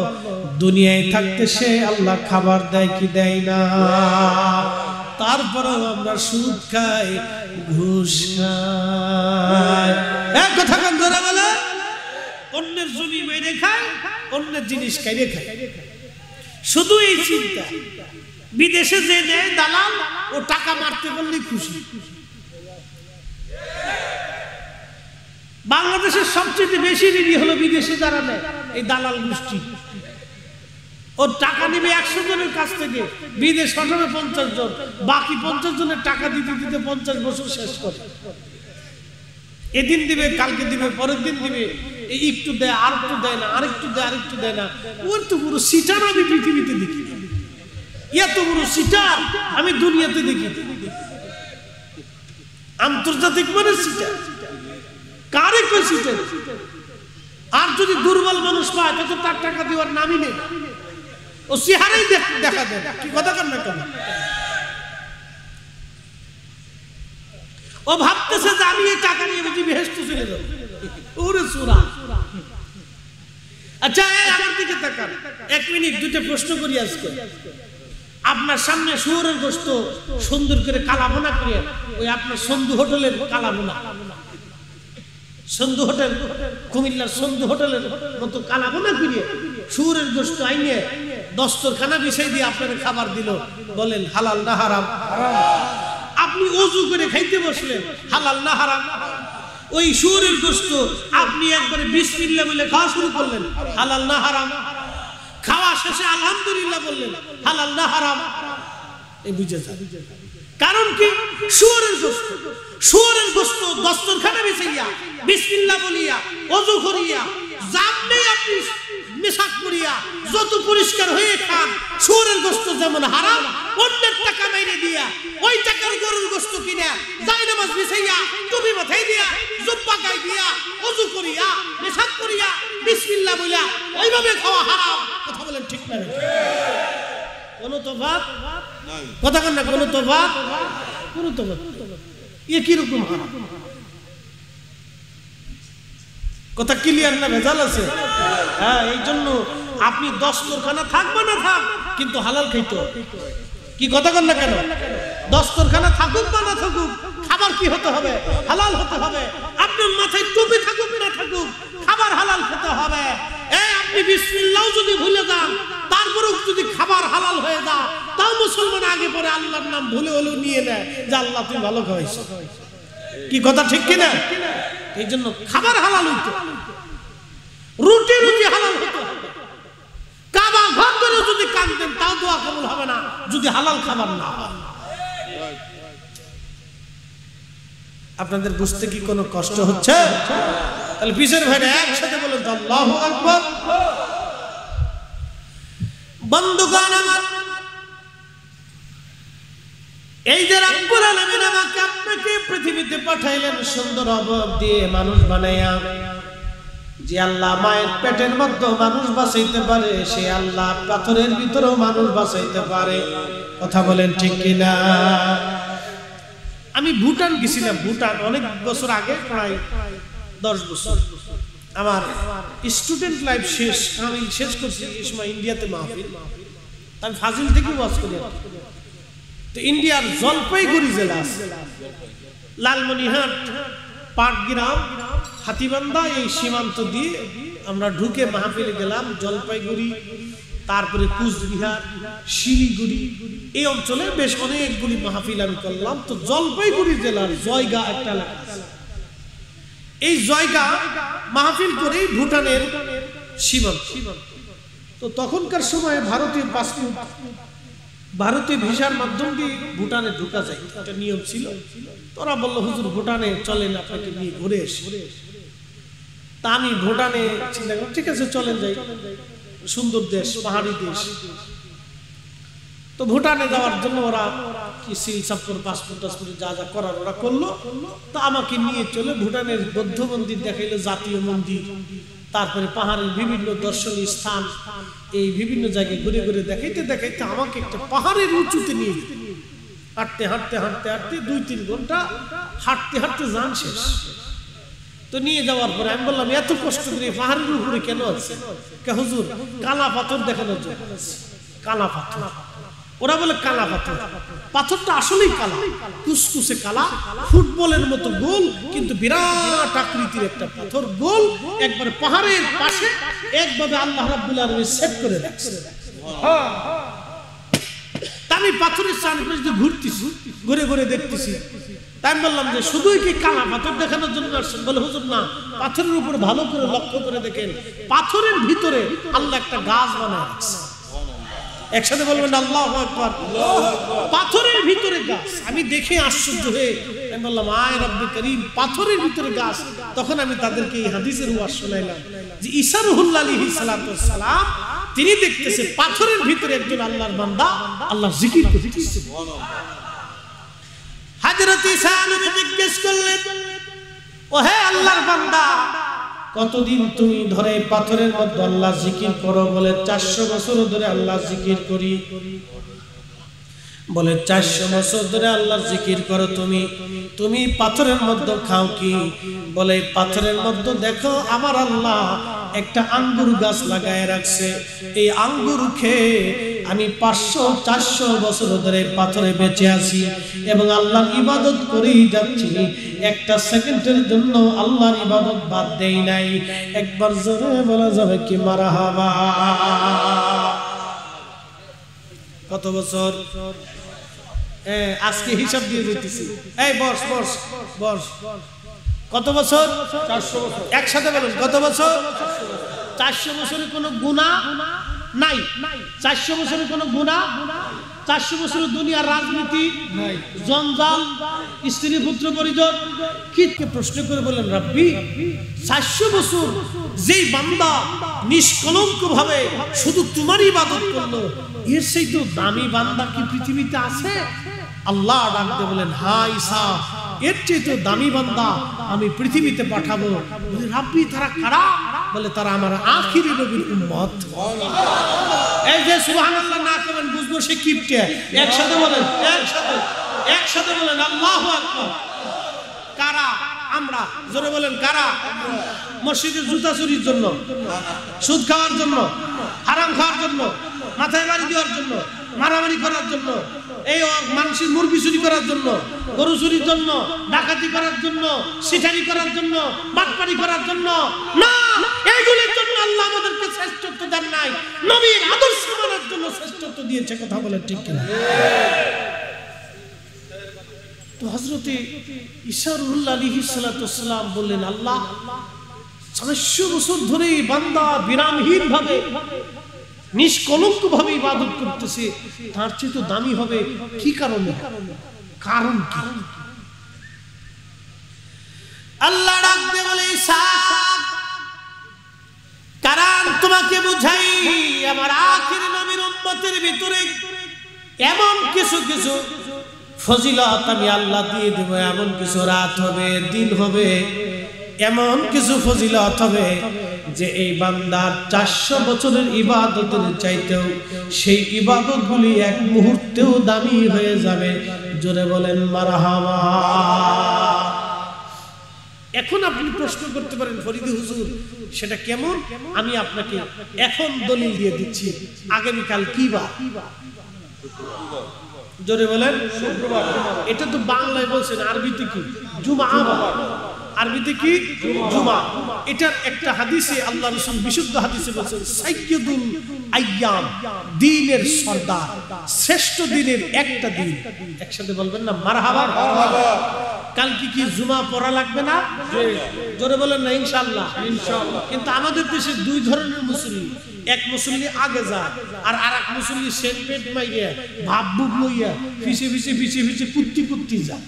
দুনিয়ায় থাকতে সে আল্লাহ খাবার দেয় কি দেয় না? তারপরেও আমরা সুদ খাই, ঘুষ খাই। এক কথা কান ধরে বলে, অন্যের জমি মেরে খায়, অন্যের জিনিস খাইয়ে খায়। শুধু এই চিন্তা, বিদেশে যে নেয় দালাল, ও টাকা মারতে বললেই খুশি। বাংলাদেশের সবচেয়ে বেশি ঋণী হলো বিদেশে যারা নেয়, এই দালাল গোষ্ঠী। ওর টাকা নেবে 100 জনের কাছ থেকে, বিদেশ পাঠাবে 50 জন, বাকি 50 জনের টাকা দিতে দিতে 50 বছর শেষ করে। এদিন দিবে, কালকে দিবে, পরের দিন দিবে, এই একটু দেয়, আর একটু দেয় না, আরেকটু দেয়, আরেকটু দেয় না। ওর তো পুরো সিটার আমি পৃথিবীতে দেখি, এত বড় সিটার আমি দুনিয়াতে দেখি। আন্তর্জাতিক মানে সিটার, কারে কই সিটার? আর যদি দুর্বল মানুষ পায়, তত তার টাকা দেওয়ার নামই নেই, ও চেহারাই দেখা দেয়। কি কথা কর না কেন? ও ভাবতেছে যে আমি এই টাকা নিয়ে বুঝি বেহেশতে চলে যাব। ওরে সূরা। আচ্ছা, আমার দিকে তাকান 1 মিনিট, দুটো প্রশ্ন করি আজকে। আপনার সামনে শুয়োরের গোশত সুন্দর করে কালাবোনা করে, ওই আপনার সন্ধু হোটেলের কালাবোনা, সন্ধু হোটেল, কুমিল্লার সন্ধু হোটেলের মতো কালাবোনা করে শুয়োরের গোশত আইনে দস্তরখানা বিছাই দিয়ে আপনার খাবার দিল, বলেন হালাল না হারাম? আপনি ওযু করে খাইতে বসলেন, হালাল না হারাম? ওই শুয়োরের গোশত আপনি একবারে বিসমিল্লাহ বলে খাওয়া শুরু করলেন, হালাল না হারাম? খাওয়া শেষে আলহামদুলিল্লাহ বললেন, হালাল না হারাম? এই বুঝে যান। কারণ কি? শুয়োরের গোশত, শুয়োরের গোশত দস্তরখানা বিছাইয়া বিসমিল্লাহ বলিয়া ওযু করিয়া জামনে আপনি মেশাক করিয়া যত পরিষ্কার হয়ে খান, শুয়োরের গোশত যেমন হারাম, অন্যের টাকা মাইরে দিয়া ওই টাকার গরুর গোশত কিনা যাই নামাজ বিছাইয়া টুপি মাথায় দিয়া জুব্বা গায়ে দিয়া ওযু করিয়া মেশাক করিয়া বিসমিল্লাহ বলিয়া ওইভাবে খাওয়া হারাম। কথা বলে বলেন ঠিক না? কোনো তফাৎ কথা কন না, কোনো তফাৎ, কোনো তফাৎ। এ কিরকম কথা ক্লিয়ার না? ভেজাল আছে। হ্যাঁ, এই জন্য আপনি দস্তরখানা থাকবে না থাক, কিন্তু হালাল খাইতে হবে। কি কথা কন না কেন? দস্তরখানা থাকুক বা না থাকুক, খাবার কি হতে হবে? হালাল হতে হবে। আপনার মাথায় টুপি থাকুক না থাকুক, খাবার হালাল খেতে হবে। আপনি বিসমিল্লাহ যদি ভুলে যান, তারপরেও যদি খাবার হালাল হয়ে যায়, তাও মুসলমান আগে পরে আল্লাহর নাম ভুলে হলেও নিয়ে নেয় যে আল্লাহ তুমি ভালো খাওয়াইছো। কি কথা ঠিক কিনা? এই জন্য খাবার হালাল হইতো, রুটি রুটি হালাল হতো। কাবা ঘর করে যদি কাঁদতেন তাও দোয়া কবুল হবে না যদি হালাল খাবার না হয়। আপনাদের বুঝতে কি কোনো কষ্ট হচ্ছে? তাহলে পিছের ভাইরা একসাথে বলেন তো আল্লাহু আকবার। বন্ধুগণ আমার, এই যে রব্বুল আলামিন আমাকে আপনাকে পৃথিবীতে পাঠাইলেন সুন্দর অবয়ব দিয়ে মানুষ বানাইয়া, যে আল্লাহ মায়ের পেটের মধ্যে মানুষ বাঁচাইতে পারে, সে আল্লাহ পাথরের ভিতরেও মানুষ বাঁচাইতে পারে। কথা বলেন ঠিক কিনা? আমি ভুটান গেছিলাম, ভুটান অনেক বছর আগে, প্রায় 10 বছর। আমার স্টুডেন্ট লাইফ শেষ, আমি শেষ করছি এই সময় ইন্ডিয়াতে মাহফিল। আমি ফাজিল থেকে ওয়াজ করি। তো ইন্ডিয়ার জলপাইগুড়ি জেলা আছে, লালমনিরহাট, পাটগ্রাম, হাতিবান্ধা, এই সীমান্ত দিয়ে আমরা ঢুকে মাহফিলে গেলাম। জলপাইগুড়ি, তারপরে কুচবিহার, শিলিগুড়ি, এই অঞ্চলে বেশ অনেকগুলি মাহফিল আমি করলাম। তো জলপাইগুড়ি জেলার জয়গা একটা এলাকা আছে, এই জয়গা মাহফিল করেই ভুটানের সীমান্ত। তো তখনকার সময় ভারতীয় পাসপোর্ট, ভারতীয় ভিসার মাধ্যম দিয়ে ভুটানে ঢোকা যায়, একটা নিয়ম ছিল। তোরা বললো হুজুর ভুটানে চলেন, আপনাকে নিয়ে ঘুরে এসে। তা আমি ভুটানে চিন্তা করলাম ঠিক আছে চলেন যাই, সুন্দর দেশ, পাহাড়ি দেশ। তো ভুটানে যাওয়ার জন্য ওরা কি সিল সাপ্পর, পাসপোর্ট টাসপোর্ট যা যা করার ওরা করলো। তো আমাকে নিয়ে চলে ভুটানের বৌদ্ধ মন্দির দেখাইলো, জাতীয় মন্দির, তারপরে পাহাড়ের বিভিন্ন দর্শনীয় স্থান, এই বিভিন্ন জায়গায় ঘুরে ঘুরে দেখাইতে দেখাইতে আমাকে একটা পাহাড়ের উঁচুতে নিয়ে গেল। হাঁটতে হাঁটতে হাঁটতে হাঁটতে 2-3 ঘন্টা হাঁটতে হাঁটতে যান শেষ। তো নিয়ে যাওয়ার পরে আমি বললাম এত কষ্ট করে পাহাড়ের উপরে কেন আছে? কে হুজুর কালা পাথর দেখানোর জন্য। কালা পাথর? ওরা বলে কালা পাথর। পাথরটা আসলেই কালা, কুসকুসে কালা, ফুটবলের মতো গোল, কিন্তু বিরাট আকৃতির একটা পাথর, গোল, একবারে পাহাড়ের পাশে একভাবে আল্লাহ রাব্বুল আলামিন সেট করে রাখছে। আমি পাথরের চারপাশে ঘুরতেছি, ঘুরে ঘুরে দেখতেছি। তাই বললাম যে শুধুই কি কালা পাথর দেখানোর জন্য আসছেন? বলে হুজুর না, পাথরের উপর ভালো করে লক্ষ্য করে দেখেন, পাথরের ভিতরে আল্লাহ একটা গাছ বানায় রাখছে। একসাথে বলবেন আল্লাহু আকবার। পাথরের ভিতরে গাছ। আমি দেখে আশ্চর্য হয়ে আমি বললাম আয় রব্বে করিম, পাথরের ভিতরে গাছ। তখন আমি তাদেরকে এই হাদিসের ওয়াজ শোনাইলাম যে ঈসা রুহুল্লাহ আলাইহিস সালাম তিনি দেখতেছে পাথরের ভিতরে একজন আল্লাহর বান্দা আল্লাহর জিকির করতেছে। সুবহানাল্লাহ। হযরত ঈসা নবী জিজ্ঞেস করলেন, ও হে আল্লাহর বান্দা, কতদিন তুমি ধরে পাথরের মধ্যে আল্লাহ জিকির করো? বলে 400 বছর ধরে আল্লাহ জিকির করি। বলে 400 বছর ধরে আল্লাহর জিকির করো তুমি পাথরের মধ্যে খাও কি? বলে পাথরের মধ্যে দেখো আমার আল্লাহ একটা আঙ্গুর গাছ লাগায় রাখছে, এই আঙ্গুর খেয়ে আমি 500-400 বছর ধরে পাথরে বেঁচে আছি এবং আল্লাহর ইবাদত করেই যাচ্ছি, একটা সেকেন্ডের জন্য আল্লাহর ইবাদত বাদ দেই নাই। একবার জোরে বলা যাবে কি মারহাবা? কত বছর? আজকে হিসাব দিয়ে দিতেছি। এই বস বস বস, কত বছর? 400 বছর। একসাথে বলুন কত বছর? 400 বছরের কোনো গুনাহ নাই। 400 বছরের কোনো গুনাহ, 400 বছরের দুনিয়ার রাজনীতি নাই, জঞ্জাল, স্ত্রী পুত্র পরিজন। কিকে প্রশ্ন করে বলেন রব্বি 400 বছর যেই বান্দা নিষ্কলঙ্ক ভাবে শুধু তোমারই ইবাদত করলো, এর সেই তো দামি বান্দা কি পৃথিবীতে আছে? আল্লাহ ডাকতে বলেন হ্যাঁ ঈসা, এর চেয়ে তো দামি বান্দা আমি পৃথিবীতে পাঠাবো। বলে রাব্বি তারা কারা? বলে তারা আমার আখিরি নবীর উম্মত। এই যে সুবহানাল্লাহ না করেন বুঝবো সে কিপটে। একসাথে বলেন, একসাথে বলেন আল্লাহু আকবার। কারা? আমরা। জোরে বলেন কারা? মসজিদে জুতা চুরির জন্য, সুদ খাওয়ার জন্য, হারাম খাওয়ার জন্য, মাথায় বাড়ি দেওয়ার জন্য, মারামারি করার জন্য, এই মানুষের মুরগি চুরি করার জন্য, গরু চুরির জন্য, ডাকাতি করার জন্য, সিটারি করার জন্য, বাটপারি করার জন্য না, এইগুলোর জন্য আল্লাহ আমাদেরকে শ্রেষ্ঠত্ব দেন নাই, নবীর আদর্শ মানার জন্য শ্রেষ্ঠত্ব দিয়েছে। কথা বলেন ঠিক কিনা? তো হযরতে ঈসা রুহুল্লাহ আলাইহিস সালাতু ওয়াস সালাম বললেন, আল্লাহ 400 বছর ধরে বান্দা বিরামহীন ভাবে নিষ্কলঙ্ক ভাবে ইবাদত করতেছে, তার চেয়ে তো দামি হবে কি কারণে? কারণ কি? আল্লাহ ডাক দিয়ে বলে, ঈসা কারণ তোমাকে বুঝাই, আমার আখির নবীর উম্মতের ভিতরে এমন কিছু কিছু ফজিলত আমি আল্লাহ দিয়ে দেব, এমন কিছু রাত হবে, দিন হবে, এমন কিছু ফজিলত হবে যে এই বান্দার 400 বছরের ইবাদতের চাইতেও সেই ইবাদতগুলি এক মুহূর্তেও দামি হয়ে যাবে। জোরে বলেন মারহাবা। এখন আপনি প্রশ্ন করতে পারেন, ফরিদী হুজুর সেটা কেমন? আমি আপনাকে এখন দলিল দিয়ে দিচ্ছি। আগামীকাল কি বার? জোরে বলেন শুক্রবার। এটা তো বাংলায় বলছেন, আরবিতে কি? জুমা। আরবিতে কি? জুমা। এটার একটা হাদিসে আল্লাহ রাসূল বিশুদ্ধ হাদিসে বলেছেন, সাইয়্যিদুল আইয়াম, দিনের সরদার, শ্রেষ্ঠ দিনের একটা দিন। একসাথে বলবেন না মারহাবা। কালকে কি জুমা পড়া লাগবে না? জোরে বলেন না ইনশাআল্লাহ। ইনশাআল্লাহ। কিন্তু আমাদের দেশে দুই ধরনের মুসল্লি, এক মুসল্লি আগে যায় আর আরেক মুসল্লি সেন্টপেট মাইয়া ভাব বুক লইয়া পিছে পিছে পিছে পিছে কুত্তি কুত্তি যায়।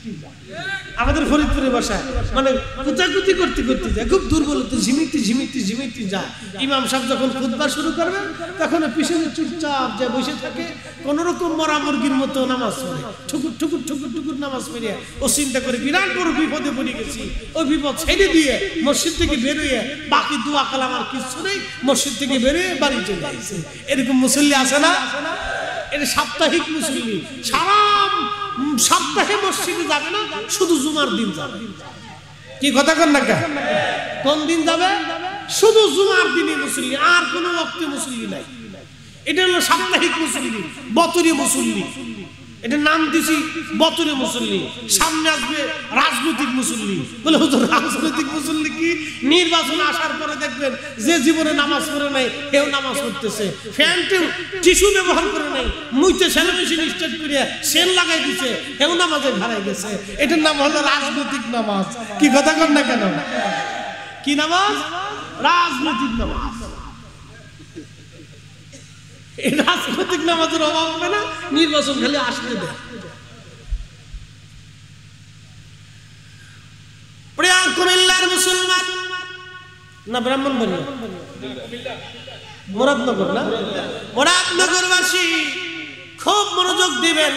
আমাদের ফরিদপুরের ভাষায় মানে কুচাকুতি করতে করতে যায়, খুব দুর্বলতা, ঝিমিতে ঝিমিতে ঝিমিতে যায়। ইমাম সাহেব যখন খুতবা শুরু করবে তখন পিছনে চুপচাপ যে বসে থাকে, কোন রকম মরা মুরগির মতো নামাজ পড়ে, ঠুকুর ঠুকুর ঠুকুর ঠুকুর নামাজ পড়ে ও চিন্তা করে বিরাট বড় বিপদে পড়ে গেছি, ওই বিপদ ছেড়ে দিয়ে মসজিদ থেকে বেরোয় বাকি দোয়া কালাম আর কিছু নেই, মসজিদ থেকে বেরোয় বাড়ি চলে আসছে। এরকম মুসল্লি আছে না? এটা সাপ্তাহিক মুসল্লি, সারা সপ্তাহে মসজিদে যাবে না, শুধু জুমার দিন যাবে। কি কথা কন না? কোন দিন যাবে? শুধু জুমার দিনে মুসল্লি, আর কোনো ওয়াক্তে মুসল্লি নাই। এটা হলো সাপ্তাহিক মুসল্লি, বতরি মুসল্লি। এটা নাম দিছি বতরি মুসল্লি। সামনে আসবে রাজনৈতিক মুসল্লি। বলে হুজুর রাজনৈতিক মুসল্লি কি? নির্বাচন আসার পরে দেখবেন যে জীবনে নামাজ পড়ে নাই কেউ নামাজ পড়তেছে, ফ্যানটেও টিস্যু ব্যবহার করে নাই, মুইতে সেলিব্রেশন স্টার্ট করে সেল লাগাই দিছে, কেউ নামাজে হারাই গেছে। এটার নাম হলো রাজনৈতিক নামাজ। কি কথা কর না কেন? কি নামাজ? রাজনৈতিক নামাজ। এই রাজনৈতিক নামাজের অভাব হবে না, নির্বাচন খালি আসতে দেয়। প্রিয় কুমিল্লার মুসলমান না ব্রাহ্মণবাড়িয়া, মুরাদনগর না, মুরাদনগরবাসী খুব মনোযোগ দিবেন।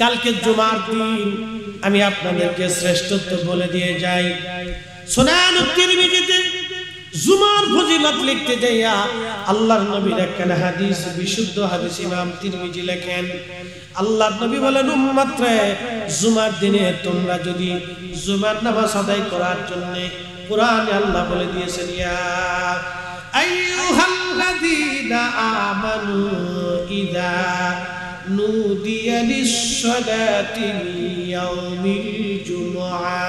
কালকে জুমার দিন আমি আপনাদেরকে শ্রেষ্ঠত্ব বলে দিয়ে যাই। সুনান তিরমিজিতে জুমার ফজিলত লিখতে যাইয়া আল্লাহর নবীর একখানা হাদিস, বিশুদ্ধ হাদিস ইমাম তিরমিজি লেখেন। আল্লাহর নবী বলেন, উম্মত রে, জুমার দিনে তোমরা যদি জুমার নামাজ আদায় করার জন্য কুরআনে আল্লাহ বলে দিয়েছেন, ইয়া আইয়ুহাল্লাযীনা আমানু ইযা নুদিয়া লিস-সালাতি ইয়াউমিল জুমআ,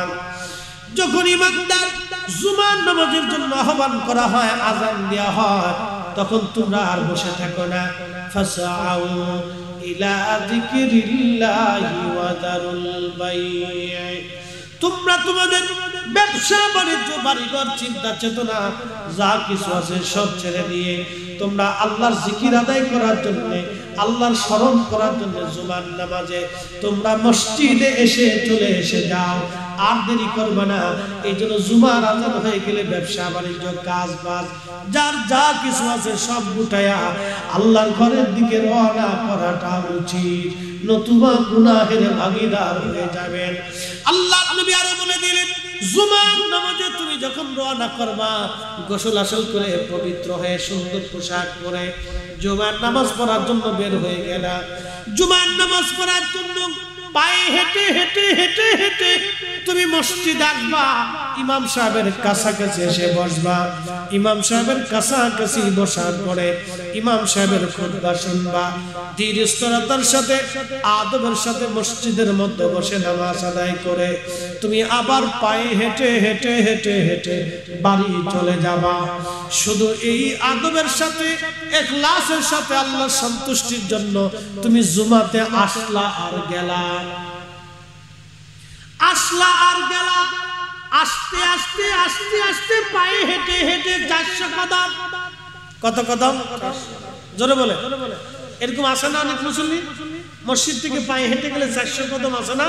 যখন ইমানদার জুমার নামাজের জন্য আহ্বান করা হয়, আযান দেয়া হয়, তখন তোমরা আর বসে থাকো না। ফাসআউ ইলা যিকরিল্লাহি ওয়া দারুল বাই', তোমরা তোমাদের ব্যবসা বাণিজ্য বাড়িঘর চিন্তা চেতনা যা কিছু আছে সব ছেড়ে দিয়ে তোমরা আল্লাহর জিকির আদায় করার জন্য, আল্লাহর স্মরণ করার জন্য জুমার নামাজে তোমরা মসজিদে এসে চলে এসে যাও। আর দেরি করবে না। এই জন্য জুমার আজান হয়ে গেলে ব্যবসা বাণিজ্য কাজ বাজ যার যা কিছু আছে সব গুটায়া আল্লাহর ঘরের দিকে রওনা করাটা উচিত, নতুবা গুনাহের ভাগীদার হয়ে যাবেন। আল্লাহর নবী আরো বলে দিলেন, জুমার নামাজে তুমি যখন রওনা করবা, গোসল আসল করে পবিত্র হয়ে সুন্দর পোশাক পরে জুমার নামাজ পড়ার জন্য বের হয়ে গেলা। জুমার নামাজ পড়ার জন্য পায়ে হেঁটে হেঁটে হেঁটে হেঁটে তুমি মসজিদ আসবা, ইমাম সাহেবের কাছাকাছি এসে বসবা। ইমাম সাহেবের কাছাকাছি বসার পরে ইমাম সাহেবের খুতবা শুনবা। ধীর স্থিরতার সাথে আদবের সাথে মসজিদের মধ্যে বসে নামাজ আদায় করে তুমি আবার পায়ে হেঁটে হেঁটে হেঁটে হেঁটে বাড়ি চলে যাবা। শুধু এই আদবের সাথে ইখলাসের সাথে আল্লাহর সন্তুষ্টির জন্য তুমি জুমাতে আসলা আর গেলা, আসলা আর গেলা। আস্তে আস্তে আস্তে আস্তে পায়ে হেঁটে হেঁটে 400 কদম। কত কদম? জোরে বলে। এরকম আসে না অনেক মুসল্লি মসজিদ থেকে পায়ে হেঁটে গেলে 400 কদম আসে না?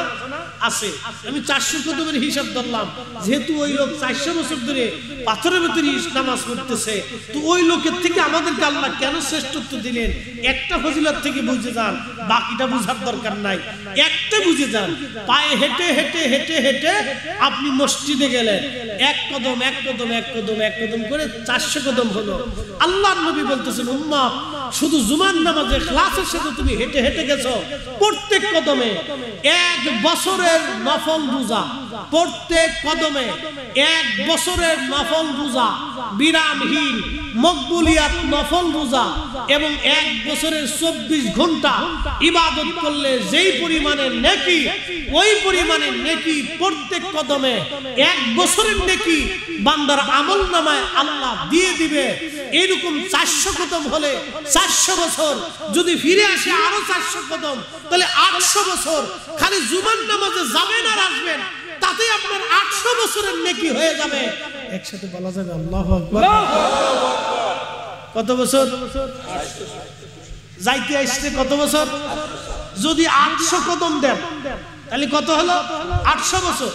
আছে। আমি 400 কদমের হিসাব ধরলাম, যেহেতু ওই লোক 400 বছর ধরে পাথরের ভিতরে নামাজ পড়তেছে, তো ওই লোকের থেকে আমাদেরকে আল্লাহ কেন শ্রেষ্ঠত্ব দিলেন? একটা ফজিলত থেকে বুঝে যান, বাকিটা বুঝার দরকার নাই, একটা বুঝে যান। পায়ে হেঁটে হেঁটে হেঁটে হেঁটে আপনি মসজিদে গেলেন, এক কদম এক কদম এক কদম এক কদম করে 400 কদম হলো। আল্লাহর নবী বলতেছেন, উম্মাহ শুধু জুমার নামাজে ইখলাসের সাথে তুমি হেঁটে হেঁটে গেছো, প্রত্যেক কদমে 1 বছরের নফল রোজা, প্রত্যেক কদমে 1 বছরের নফল রোজা, বিরামহীন মকবুলিয়াত নফল রোজা এবং 1 বছরের 24 ঘন্টা ইবাদত করলে যেই পরিমাণে নেকি, ওই পরিমাণে নেকি প্রত্যেক কদমে 1 বছরের নেকি বান্দার আমলনামায় আল্লাহ দিয়ে দিবে। এরকম 400 কদম হলে 400 বছর, যদি ফিরে আসে আরো 400 কদম, তাহলে 800 বছর খালি জুমার নামাজে যাবেন আর আসবেন, তাতে আপনার 800 বছরের নেকি হয়ে যাবে। একসাথে বলা যাবে আল্লাহু আকবার। কত বছর? যাইতে আসছে কত বছর? যদি 800 কদম দেন তাহলে কত হলো? 800 বছর।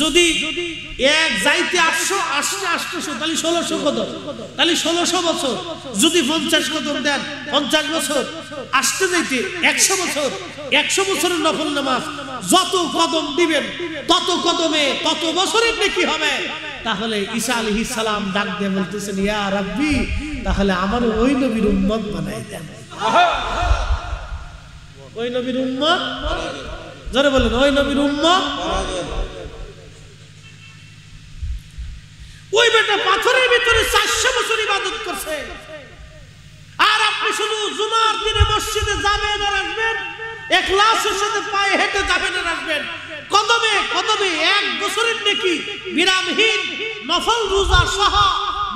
যদি এক যাইতে 800 আসছে 800, তাহলে 1600 কদম, তাহলে 1600 বছর। যদি 50 কদম দেন 50 বছর, আসতে যাইতে 100 বছর। 100 বছরের নফল নামাজ যত কদম দিবেন তত কদমে তত বছরের নেকি হবে। তাহলে ঈসা আলাইহিস সালাম ডাক দিয়ে বলতেছেন, ইয়া রাব্বি, তাহলে আমার ওই নবীর উম্মত বানাই দেন। ওই নবীর উম্মত, যারা বলেন ওই নবীর উম্মত। ওই বেটা পাথরের ভিতরে 400 বছর ইবাদত করছে, আর আপনি শুধু জুমার দিনে মসজিদে যাবেন আর আসবেন, ইখলাসের সাথে পায়ে হেঁটে যাবেন আর আসবেন, কদমে কদমে 1 বছরের নেকি বিরামহীন নফল রোজা সহ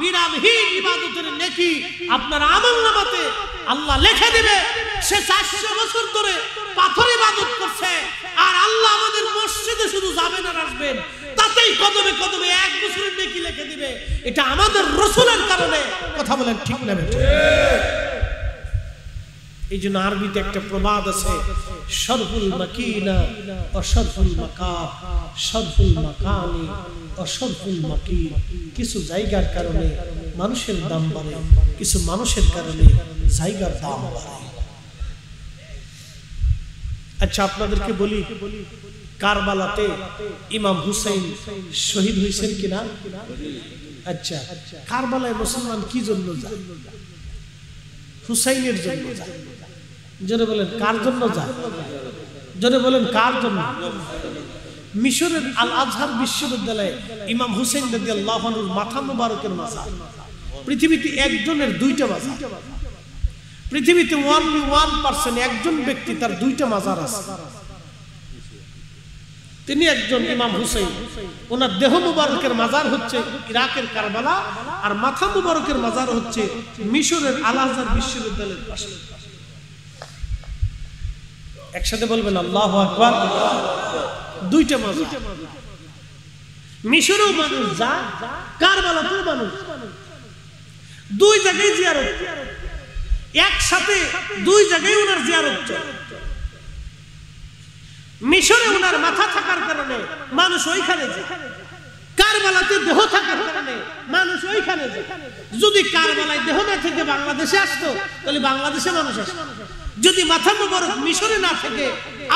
বিরামহীন ইবাদতের নেকি আপনার আমলনামাতে আল্লাহ লিখে দিবে। সে 400 বছর ধরে পাথর ইবাদত করছে, আর আল্লাহ আমাদের মসজিদে শুধু যাবেন আর আসবেন, তাতেই কদমে কদমে 1 বছরের নেকি লিখে দিবে। এটা আমাদের রাসূলের কারণে। কথা বলেন ঠিক না বেঠিক? এই জন্য আরবিতে একটা প্রবাদ আছে, শরফুল মাকিনা ও শরফুল মাকাব, শরফুল মাকানি ও শরফুল মাকিন। কিছু জায়গার কারণে মানুষের দাম বাড়ে, কিছু মানুষের কারণে জায়গার দাম বাড়ে। আচ্ছা, আপনাদেরকে বলি, কারবালাতে ইমাম হুসাইন শহীদ হয়েছেন কিনা? আচ্ছা, কারবালায় মুসলমান কি জন্য যায়? হুসাইনের জন্য যায়। জোরে বলেন কার জন্য যায়? জোরে বলেন কার জন্য? মিশরের আল আজহার বিশ্ববিদ্যালয়ে ইমাম হুসাইন রাদিয়াল্লাহু আনহুর মাথা মুবারকের মাজার। পৃথিবীতে একজনের 2টা মাজার। পৃথিবীতে 1% একজন ব্যক্তি তার 2টা মাজার আছে। তিনি একজন ইমাম হুসাইন। ওনার দেহ মুবারকের মাজার হচ্ছে ইরাকের কারবালা, আর মাথা মুবারকের মাজার হচ্ছে মিশরের আল আজহার বিশ্ববিদ্যালয়ের পাশে। একসাথে বলবেন আল্লাহু আকবার। 2টা মাজার। মিশরেও মানুষ যায়, কারবালাতেও মানুষ, 2 জায়গায় জিয়ারত, একসাথে 2 জায়গায় ওনার জিয়ারত চলে। মিশরে ওনার মাথা থাকার কারণে মানুষ মানুষ ওইখানে যায়। কারবালাতে দেহ থাকার কারণে মানুষ ওইখানে যায়। যদি কারবালায় দেহ না থেকে বাংলাদেশে আসতো তাহলে বাংলাদেশে মানুষ আসতো। যদি মাথা মোবারক মিশরে না থেকে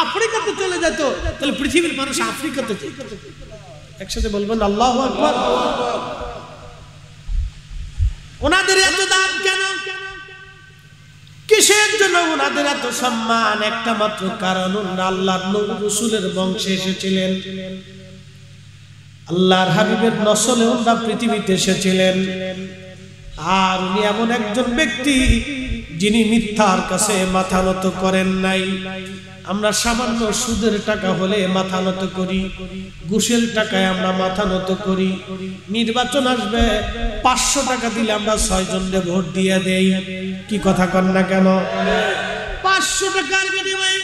আফ্রিকাতে চলে যেত তাহলে পৃথিবীর মানুষ আফ্রিকাতে যেত। একসাথে বলবেন আল্লাহু আকবার। ওনাদের এত দাম কেন? কিসের জন্য ওনাদের এত সম্মান? একটা মাত্র কারণ, ওনারা আল্লাহর নবী রাসূলের বংশে এসেছিলেন, আল্লাহর হাবিবের নসলে ওনারা পৃথিবীতে এসেছিলেন। আর উনি এমন একজন ব্যক্তি যিনি মিথ্যার কাছে মাথা নত করেন নাই। আমরা সামান্য সুদের টাকা হলে মাথা নত করি, ঘুষের টাকায় আমরা মাথা নত করি। নির্বাচন আসবে, 500 টাকা দিলে আমরা 6 জনকে ভোট দিয়ে দেই। কি কথা কন না কেন? 500 টাকার বিনিময়ে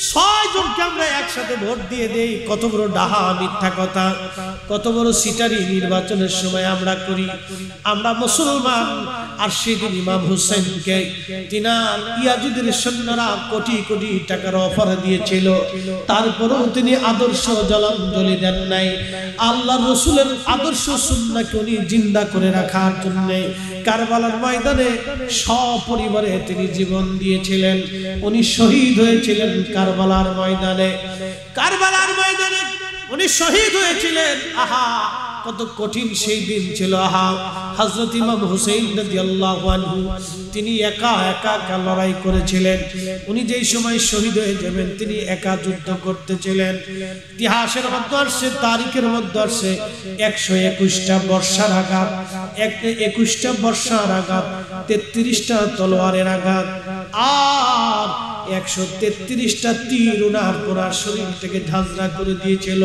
6 জনকে আমরা একসাথে ভোট দিয়ে দেই। কত বড় ডাহা মিথ্যা কথা, কত বড় সিটারি নির্বাচনের সময় আমরা করি। আমরা মুসলমান। আর সেদিন ইমাম হুসাইনকে তিনার ইয়াজিদের সৈন্যরা কোটি কোটি টাকার অফার দিয়েছিল, তারপরেও তিনি আদর্শ জলাঞ্জলি দেন নাই। আল্লাহ রসুলের আদর্শ সুন্নাহকে উনি জিন্দা করে রাখার জন্য কারবালার ময়দানে সপরিবারে তিনি জীবন দিয়েছিলেন। উনি শহীদ হয়েছিলেন কারবালার ময়দানে। কারবালার ময়দানে উনি শহীদ হয়েছিলেন। আহা, কত কঠিন সেই দিন ছিল। আহা, হযরত ইমাম হুসাইন রাদিয়াল্লাহু আনহু তিনি একা একা লড়াই করেছিলেন। উনি যেই সময় শহীদ হয়ে যাবেন তিনি একা যুদ্ধ করতেছিলেন। ইতিহাসের মধ্যে আসছে, তারিখের মধ্যে আসছে 121টা বর্ষার আঘাত, 21টা বর্ষার আঘাত, 33টা তলোয়ারের আঘাত, আর 133টা তীর ওনার পুরা শরীর থেকে ঝাঁঝরা করে দিয়েছিল।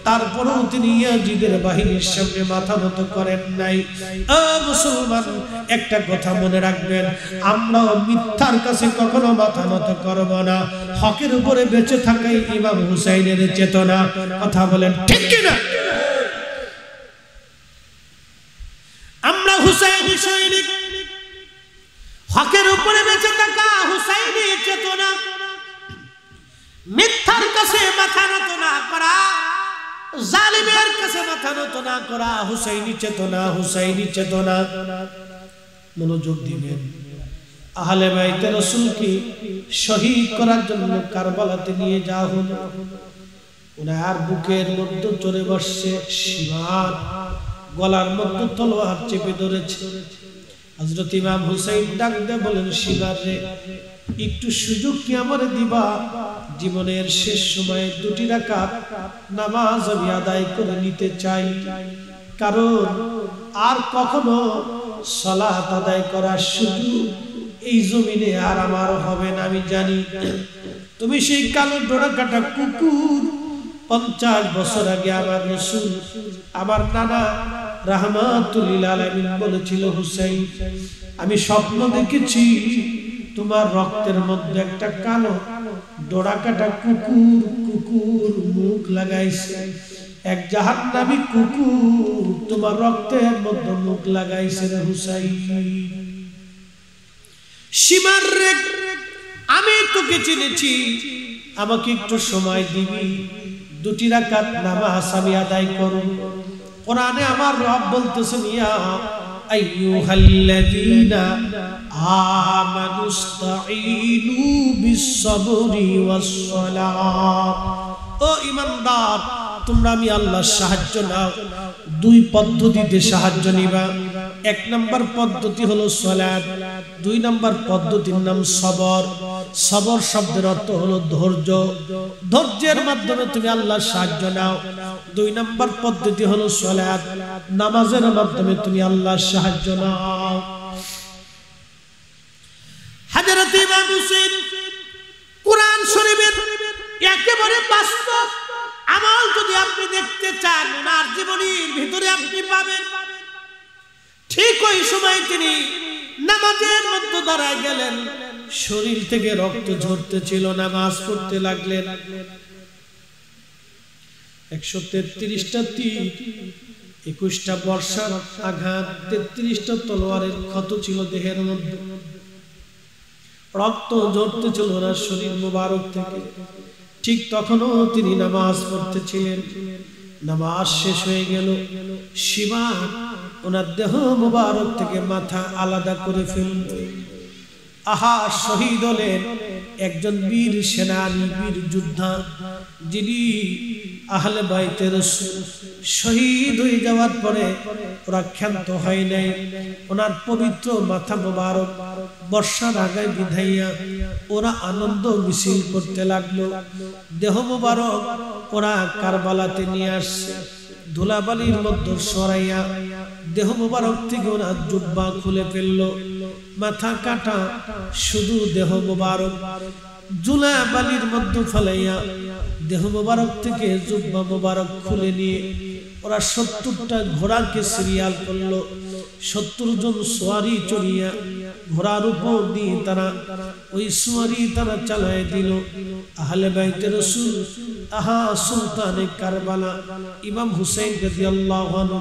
তারপরেও তিনি ইয়াজিদের বাহিনীর সামনে মাথা নত করেন নাই। মুসলমান, একটা কথা মনে রাখবেন, আমরাও মিথ্যার কাছে কখনো মাথা নত করব না। হকের উপরে বেঁচে থাকাই ইমাম হুসাইনের চেতনা। কথা বলেন ঠিক কিনা? আমরা হুসাইনি সৈনিক, হকের উপরে বেঁচে থাকা হুসাইনি চেতনা। মিথ্যার কাছে মাথা নত না করা, জালিমের কাছে মাথা নত না করা, হুসাইনি চেতনা, হুসাইনি চেতনা। মনোযোগ দিবেন। আহলে বাইতে রাসূলকে শহীদ করার জন্য কারবালাতে নিয়ে যাওয়া হলো। ওনার বুকের মধ্যে চড়ে বসছে সীমার, গলার মধ্যে তলোয়ার চেপে ধরেছে। হযরত ইমাম হুসাইন ডাক দিয়ে বলেন, সীমার রে, একটু সুযোগ কি আমারে দিবা? জীবনের শেষ সময়ে 2টি রাকাত নামাজ আমি আদায় করে নিতে চাই, কারণ আর কখনো সালাত আদায় করার সুযোগ এই জমিনে আর আমার হবে না। আমি জানি তুমি সেই কালো ডোরা কাটা কুকুর 50 বছর আগে আমার রাসূল, আমার নানা রাহমাতুল লিল আলামিন বলেছিল, হুসাইন, আমি স্বপ্ন দেখেছি তোমার রক্তের মধ্যে একটা কালো ডোরা কাটা কুকুর মুখ লাগাইছে। এক জাহান্নামী কুকুর তোমার রক্তের মধ্যে মুখ লাগাইছে রে হুসাইন। সীমার রে, আমি তোকে চিনেছি, আমাকে একটু সময় দিবি, 2টি রাকাত নামাজ আমি আদায় করব। কোরআনে আমার রব বলতেছেন, ইয়া আইয়ুহাল্লাযীনা আমানুস্তাঈনু বিস-সাবরি ওয়াস-সালাত। ও ঈমানদার, তোমরা আমি আল্লাহর সাহায্য নাও। 2 পদ্ধতিতে সাহায্য নিবা। 1 নম্বর পদ্ধতি হলো সালাত, 2 নম্বর পদ্ধতির নাম সবর। সবর শব্দের অর্থ হলো ধৈর্য। ধৈর্যের মাধ্যমে তুমি আল্লাহর সাহায্য নাও। 2 নম্বর পদ্ধতি হলো সালাত, নামাজের মাধ্যমে তুমি আল্লাহর সাহায্য নাও। হযরত ইমাম হুসাইন কুরআন শরীফের একেবারে বাস্তব আমল যদি আপনি দেখতে চান, ওনার জীবনীর ভিতরে আপনি পাবেন। ঠিক ওই সময় তিনি নামাজের মধ্যে দাঁড়ায় গেলেন, শরীর থেকে রক্ত ঝরতেছিল, নামাজ পড়তে লাগলেন। 133টা তীর, 21টা বর্ষার আঘাত, 33টা তলোয়ারের ক্ষত ছিল দেহের মধ্যে, রক্ত ঝরতেছিল ওনার শরীর মোবারক থেকে। ঠিক তখনও তিনি নামাজ পড়তেছিলেন। নামাজ শেষ হয়ে গেল, সীমান ওনার দেহ মুবারক থেকে মাথা আলাদা করে ফেলল। আহা, শহীদ হলেন একজন বীর সেনানী, বীর যোদ্ধা, যিনি আহলে বাইতে রাসূল। শহীদ হয়ে যাওয়ার পরে ওরা ক্ষান্ত হয় নাই, ওনার পবিত্র মাথা মোবারক বর্ষার আগায় বিধাইয়া ওরা আনন্দ মিছিল করতে লাগলো। দেহ মোবারক ওরা কারবালাতে নিয়ে আসছে, ধুলাবালির মধ্যে সরাইয়া দেহ মোবারক থেকে ওরা জুব্বা খুলে ফেললো, মাথা কাটা, শুধু দেহ মোবারক ধুলাবালির মধ্যে ফেলাইয়া দেহ মোবারক থেকে জুব্বা মোবারক খুলে নিয়ে ওরা 70টা ঘোড়াকে সিরিয়াল করলো। 70 জন সোয়ারি চড়িয়া ঘোড়ার উপর দিয়ে তারা ওই সোয়ারি তারা চালায় দিল। আহলে বাইতে রাসূল, আহা সুলতানে কারবালা ইমাম হুসাইন রাদিয়াল্লাহু আনহু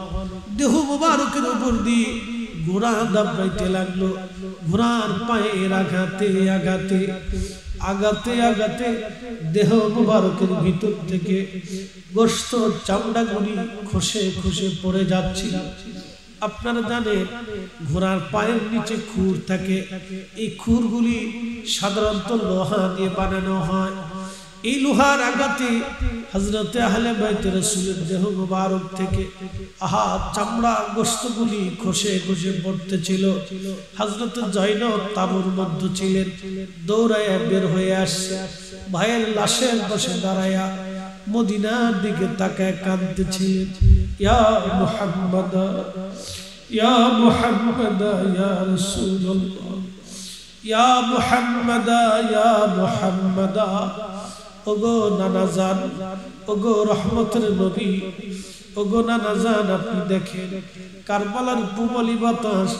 দেহ মোবারকের উপর দিয়ে ঘোড়া দাবাইতে লাগলো। ঘোড়ার পায়ের আঘাতে আঘাতে আঘাতে আঘাতে দেহ মুবারকের ভিতর থেকে গোশত চামড়াগুলি খসে খসে পড়ে যাচ্ছিল। আপনারা জানেন ঘোড়ার পায়ের নিচে খুর থাকে, এই খুরগুলি সাধারণত লোহা দিয়ে বানানো হয়। এই লোহার আঘাতে হযরতে আহলে বাইতে রাসূলের দেহ মুবারক থেকে আহা চামড়া গোশতগুলি খসে খসে পড়তেছিল। হযরত জয়নব তাবুর মধ্যে ছিলেন, দৌড়াইয়া বের হয়ে আসছে, ভাইয়ের লাশের পাশে দাঁড়াইয়া মদিনার দিকে তাকায় কাঁদতেছিলেন। ইয়া মুহাম্মদ, ইয়া মুহাম্মদ, ইয়া রাসূলুল্লাহ, ইয়া মুহাম্মদ, ইয়া মুহাম্মদ। ওগো নানাজান, ওগো রহমতের নবী, ওগো নানাজান, আপনি দেখেন কারবালার পুবলি বাতাস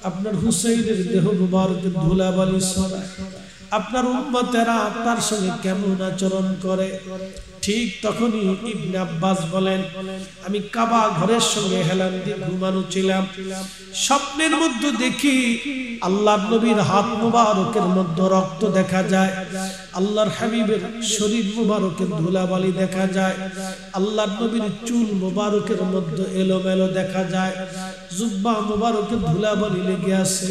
আপনার হুসাইনের দেহ মুবারকের ধুলাবালি ছড়ায়, আপনার উম্মতেরা তার সঙ্গে কেমন আচরণ করে। ঠিক তখনই ইবনে আব্বাস বলেন, আমি কাবা ঘরের সঙ্গে হেলান দিয়ে ঘুমানো ছিলাম, স্বপ্নের মধ্যে দেখি আল্লাহর নবীর হাত মুবারকের মধ্যে রক্ত দেখা যায়, আল্লাহর হাবিবের শরীর মুবারকের ধুলাবালি দেখা যায়, আল্লাহর নবীর চুল মুবারকের মধ্যে এলোমেলো দেখা যায়, জুব্বা মুবারকের ধুলাবালি লেগে আছে,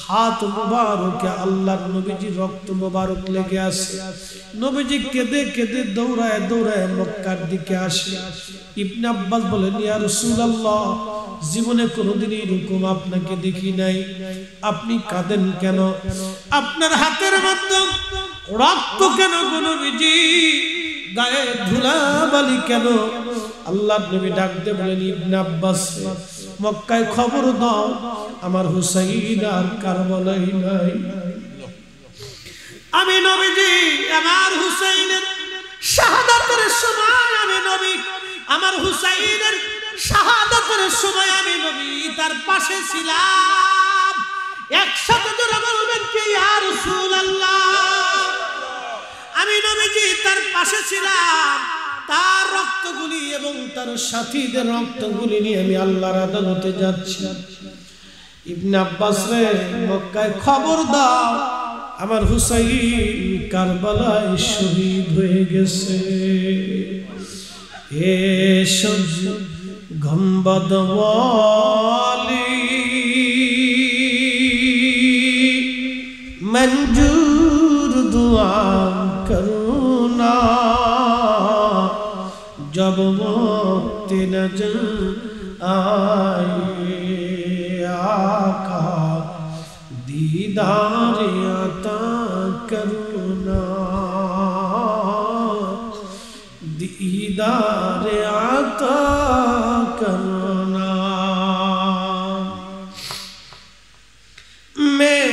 হাত মুবারকে আল্লাহর নবীজির রক্ত মুবারক লেগে আছে। নবীজি কেঁদে কেঁদে দৌড়ায় দৌড়ায় মক্কার দিকে আসে। ইবনে আব্বাস বলেন, ইয়া রাসূলুল্লাহ, জীবনে কোনোদিন এরকম আপনাকে দেখি নাই, আপনি কাঁদেন কেন? আপনার হাতের মধ্যে রক্ত কেন গো নবীজি? গায়ে ধুলাবালি কেন? আল্লাহর নবী ডাক দিয়ে বলেন, ইবনে আব্বাস, মক্কায় খবর দাও আমার হুসাইন আর কারবালায় নাই। আমি নবীজি আমার হুসাইনের শাহাদাতের সময় আমি নবী, আমার হুসাইনের শাহাদাতের সময় আমি নবী তার পাশে ছিলাম। একসাথে জোরে বলবেন কি ইয়া রাসূলুল্লাহ? আমি নবীজি তার পাশে ছিলাম, তার রক্তগুলি এবং তার সাথীদের রক্তগুলি নিয়ে আমি আল্লাহর আদালতে যাচ্ছি। ইবনে আব্বাস রে, মক্কায় খবর দাও আমার হুসাইন কারবালায় শহীদ হয়ে গেছে। এ সব গম্বদ ওয়ালি মঞ্জুর দুআ করুনা, जब वक्त नजर आए आका दीदार अता करना, दीदार अता करना। मैं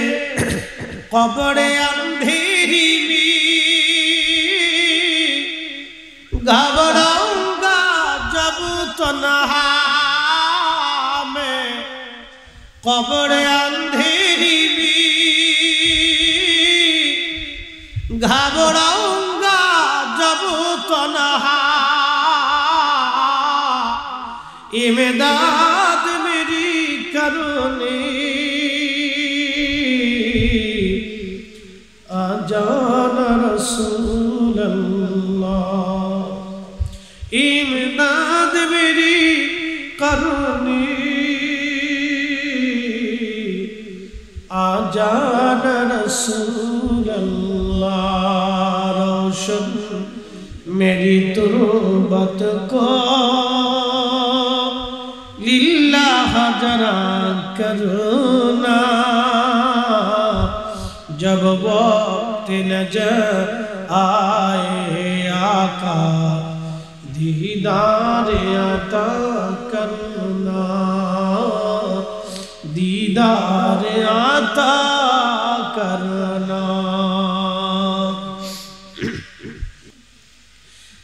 कब्र अंधेरी में घबराऊंगा जब तन्हा में, कब्र अंधेरी में घबराऊंगा जब तन्हा, इमदाद मेरी करने आ जाना रसूल अल्लाह, इमदाद मेरी करनी आजान रसूल अल्लाह रोशन मेरी तुरबत को लिल्लाह जरा करना जब वक्त नजर आए आका दीदार अता करना दीदार अता करना।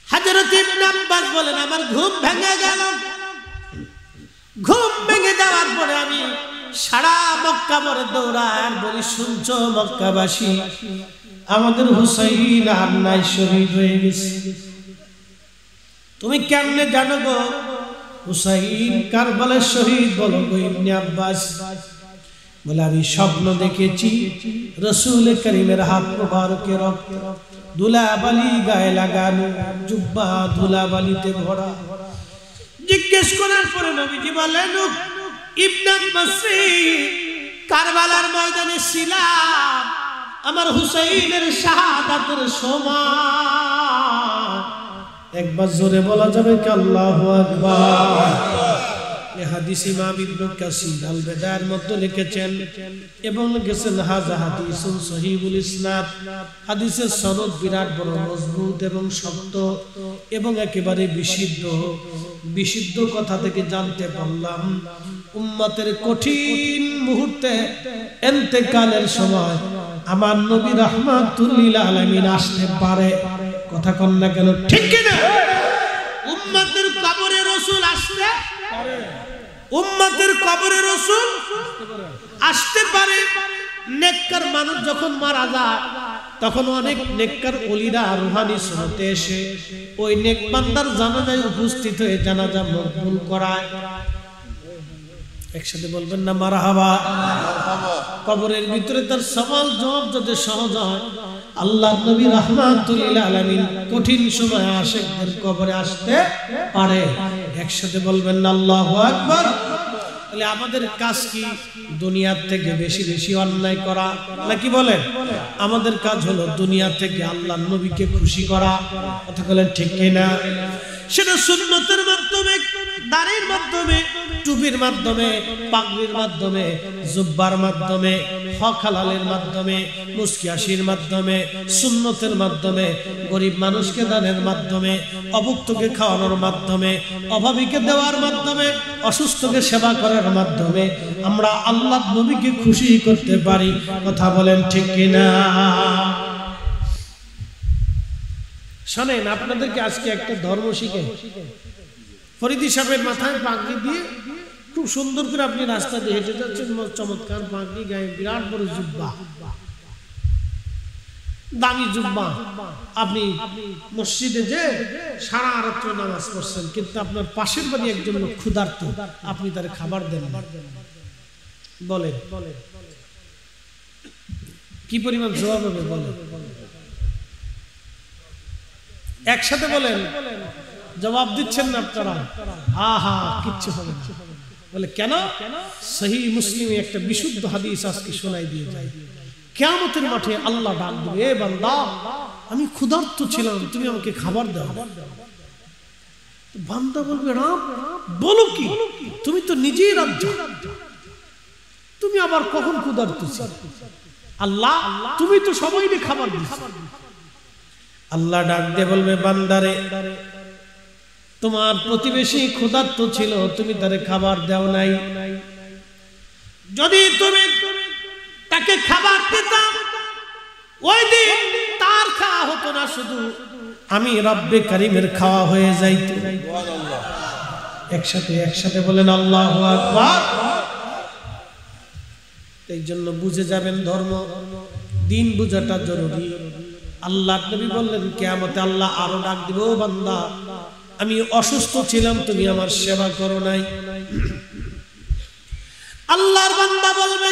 हजरत इब्न अब्बास बोलेन আমার ঘুম ভেঙে গেল। ঘুম ভেঙে যাওয়ার পরে আমি সারা মক্কা ভরে দৌড়াই আর বলি শুনছো মক্কাবাসী আমাদের হুসাইন আর নাই শহীদ হয়ে গেছে। তুমি কেমনে জানো গো হুসাইন কারবালার শহীদ? বলো গো ইবনে আব্বাস। বলে আমি স্বপ্ন দেখেছি রাসূল করিমের হাত মোবারকে রক্ত, ধুলাবালি গায়ে লাগানো, জুব্বা ধুলাবালিতে ভরা। জিজ্ঞেস করার পরে নবীজি বলেন ইবনে আব্বাস কারবালার ময়দানে ছিলাম আমার হুসাইনের শাহাদাতের সময়। একবার জোরে বলা যাবে কি আল্লাহু আকবার। এই হাদিস ইমাম ইবনে কাসির আল বেদায়ের মধ্যে লিখেছেন এবং লিখেছেন হাযা হাদিসুন সহিহুল ইসনাদ। হাদিসের সনদ বিরাট বড় মজবুত এবং শক্ত এবং একেবারে বিশুদ্ধ কথা থেকে জানতে পারলাম উম্মতের কঠিন মুহূর্তে ইন্তেকালের সময় আমার নবী রাহমাতুল লিল আলামিন আসতে পারে। কথা কন না কেন? ঠিক কি না? উম্মতের কবরে রাসূল আসতে পারে, উম্মতের কবরে রাসূল আসতে পারে। নেককার মানুষ যখন মারা যায় তখন অনেক নেককার ওলিরা রূহানি সুরতে এসে ওই নেক বান্দার জানাজায় উপস্থিত হয়ে জানাজা মকবুল করায়। একসাথে বলবেন না মারহাবা। কবরের ভিতরে তার সওয়াল জবাব যদি সহজ হয় আল্লাহর নবী রাহমাতুল লিল আলামিন কঠিন সময় আশিকদের কবরে আসতে পারে। একসাথে বলবেন না আল্লাহু আকবার। তাহলে আমাদের কাজ কি দুনিয়ার থেকে বেশি বেশি অন্যায় করা নাকি বলেন? আমাদের কাজ হলো দুনিয়া থেকে আল্লাহর নবীকে খুশি করা। কথা বলেন ঠিক কি না? সেটা সুন্নতের মাধ্যমে, দাড়ির মাধ্যমে, টুপির মাধ্যমে, পাগড়ির মাধ্যমে, জুব্বার মাধ্যমে, হক হালালের মাধ্যমে, মুস্কি হাসির মাধ্যমে, সুন্নতের মাধ্যমে, গরিব মানুষকে দানের মাধ্যমে, অভুক্তকে খাওয়ানোর মাধ্যমে, অভাবীকে দেওয়ার মাধ্যমে, অসুস্থকে সেবা করার মাধ্যমে আমরা আল্লাহর নবীকে খুশি করতে পারি। কথা বলেন ঠিক কিনা? শোনেন, আপনাদেরকে আজকে একটা ধর্ম শিখে ফরিদি সাহেবের মাথায় পাগড়ি দিয়ে খুব সুন্দর করে আপনি রাস্তা দিয়ে হেঁটে যাচ্ছেন, চমৎকার পাগড়ি, গায়ে বিরাট বড় জুব্বা, দামি জুব্বা। আপনি মসজিদে যে সারা রাত্র নামাজ পড়ছেন, কিন্তু আপনার পাশের বাড়ি একজন লোক ক্ষুধার্ত, আপনি তার খাবার দেন, বলে কি পরিমাণ জবাব হবে? বলে একসাথে বলেন। জবাব দিচ্ছেন না আপনারা? আহা, কিচ্ছু হবে না। বলে কেন? সহিহ মুসলিমে একটা বিশুদ্ধ হাদিস আজকে শোনাই দিয়ে যায়। কিয়ামতের মাঠে আল্লাহ ডাক দিবে, এ বান্দা আমি ক্ষুধার্ত ছিলাম, তুমি আমাকে খাবার দাও। বান্দা বলবে, রাব বলো কি? তুমি তো নিজেই রাজ্য, তুমি আবার কখন ক্ষুধার্ত ছিল? আল্লাহ তুমি তো সবাইকে খাবার দিচ্ছ। আল্লাহ ডাক দিয়ে বলবে, বান্দারে তোমার প্রতিবেশী ক্ষুধার্ত ছিল, তুমি তারে খাবার দাও নাই। যদি তুমি তাকে খাবার দিতাম, ওই দিন তার খাওয়া হতো না, শুধু আমি রব্বে কারিমের খাওয়া হয়ে যাইত। একসাথে বলেন আল্লাহু আকবার। এই জন্য বুঝে যাবেন, ধর্ম দিন বুঝাটা জরুরি। আল্লাহ নবী বললেন, কিয়ামতে আল্লাহ আরো ডাক দিবে, ও বান্দা আমি অসুস্থ ছিলাম, তুমি আমার সেবা করো নাই। আল্লাহর বান্দা বলবে,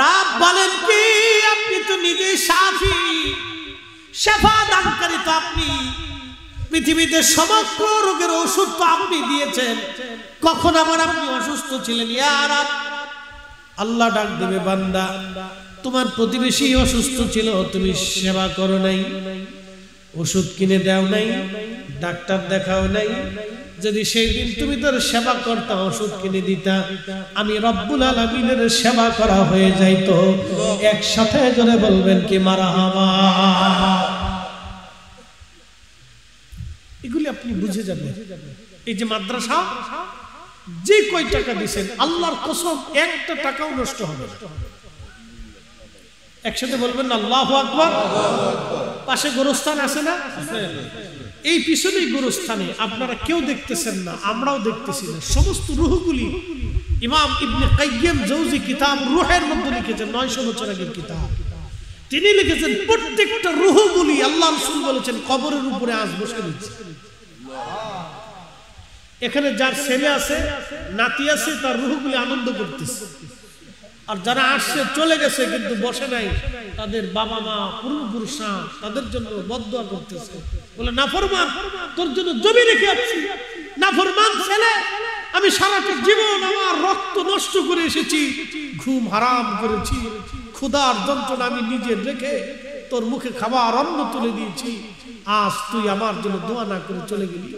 রব বলেন কি? আপনি তো নিজে শাফি, শেফা দানকারী তো আপনি, পৃথিবীতে সমগ্র রোগের ওষুধ তো আপনি দিয়েছেন, কখন আবার আপনি অসুস্থ ছিলেন? ইয়া রাব, আল্লাহ ডাক দেবে, বান্দা তোমার প্রতিবেশী অসুস্থ ছিল, তুমি সেবা করো নাই, ওষুধ কিনে দাও নাই, ডাক্তার দেখাও নাই। যদি সেই দিন তুমি তোর সেবা করতা, ওষুধ কিনে দিতা, আমি রব্বুল আলামিনের সেবা করা হয়ে যাইতো। একসাথে জোরে বলবেন কি মারহাবা। এগুলি আপনি বুঝে যাবেন। এই যে মাদ্রাসা যে কয় টাকা দিয়েছেন, আল্লাহর কসম একটা টাকাও নষ্ট হবে না। একসাথে বলবেন না আল্লাহু আকবার। পাশে গোরস্থান আছে না? এই পিছনেই গোরস্থানে আপনারা কেউ দেখতেছেন না, আমরাও দেখতেছি না। সমস্ত রূহগুলি ইমাম ইবনে কাইয়্যিম জাওজি কিতাব রূহের মধ্যে লিখেছেন, 900 বছর আগের কিতাব। তিনি লিখেছেন প্রত্যেকটা রূহগুলি আল্লাহ রাসূল বলেছেন কবরের উপরে আজ বসে রয়েছে। এখানে যার ছেলে আছে, নাতি আছে, তার রূহগুলি আনন্দ করতেছে। আর যারা আসছে চলে গেছে কিন্তু বসে নাই, তাদের বাবা মা পূর্বপুরুষরা তাদের জন্য বদদুয়া করতেছে, বলে নাফরমান তোর জন্য জমি রেখে আসছি, নাফরমান ছেলে, আমি সারাটা জীবন আমার রক্ত নষ্ট করে এসেছি, ঘুম হারাম করেছি, ক্ষুধার যন্ত্রণা আমি নিজে রেখে তোর মুখে খাবার অন্ন তুলে দিয়েছি, আজ তুই আমার জন্য দোয়া না করে চলে গেলি,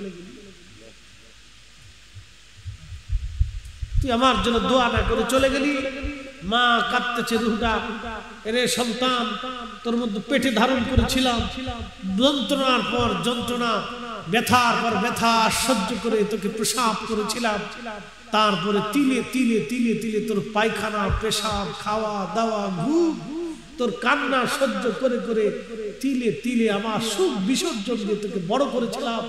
তুই আমার জন্য দোয়া না করে চলে গেলি। মা কাঁদতেছে, রুহটা, এরে সন্তান তোর মধ্যে পেটে ধারণ করেছিলাম, যন্ত্রণার পর যন্ত্রণা, ব্যথার পর ব্যথা সহ্য করে তোকে প্রসাব করেছিলাম, তারপরে তিলে তিলে তিলে তিলে তোর পায়খানা, পেশাব, খাওয়া দাওয়া, ঘুম, তোর কান্না সহ্য করে করে তিলে তিলে আমার সুখ বিসর্জন দিয়ে তোকে বড় করেছিলাম।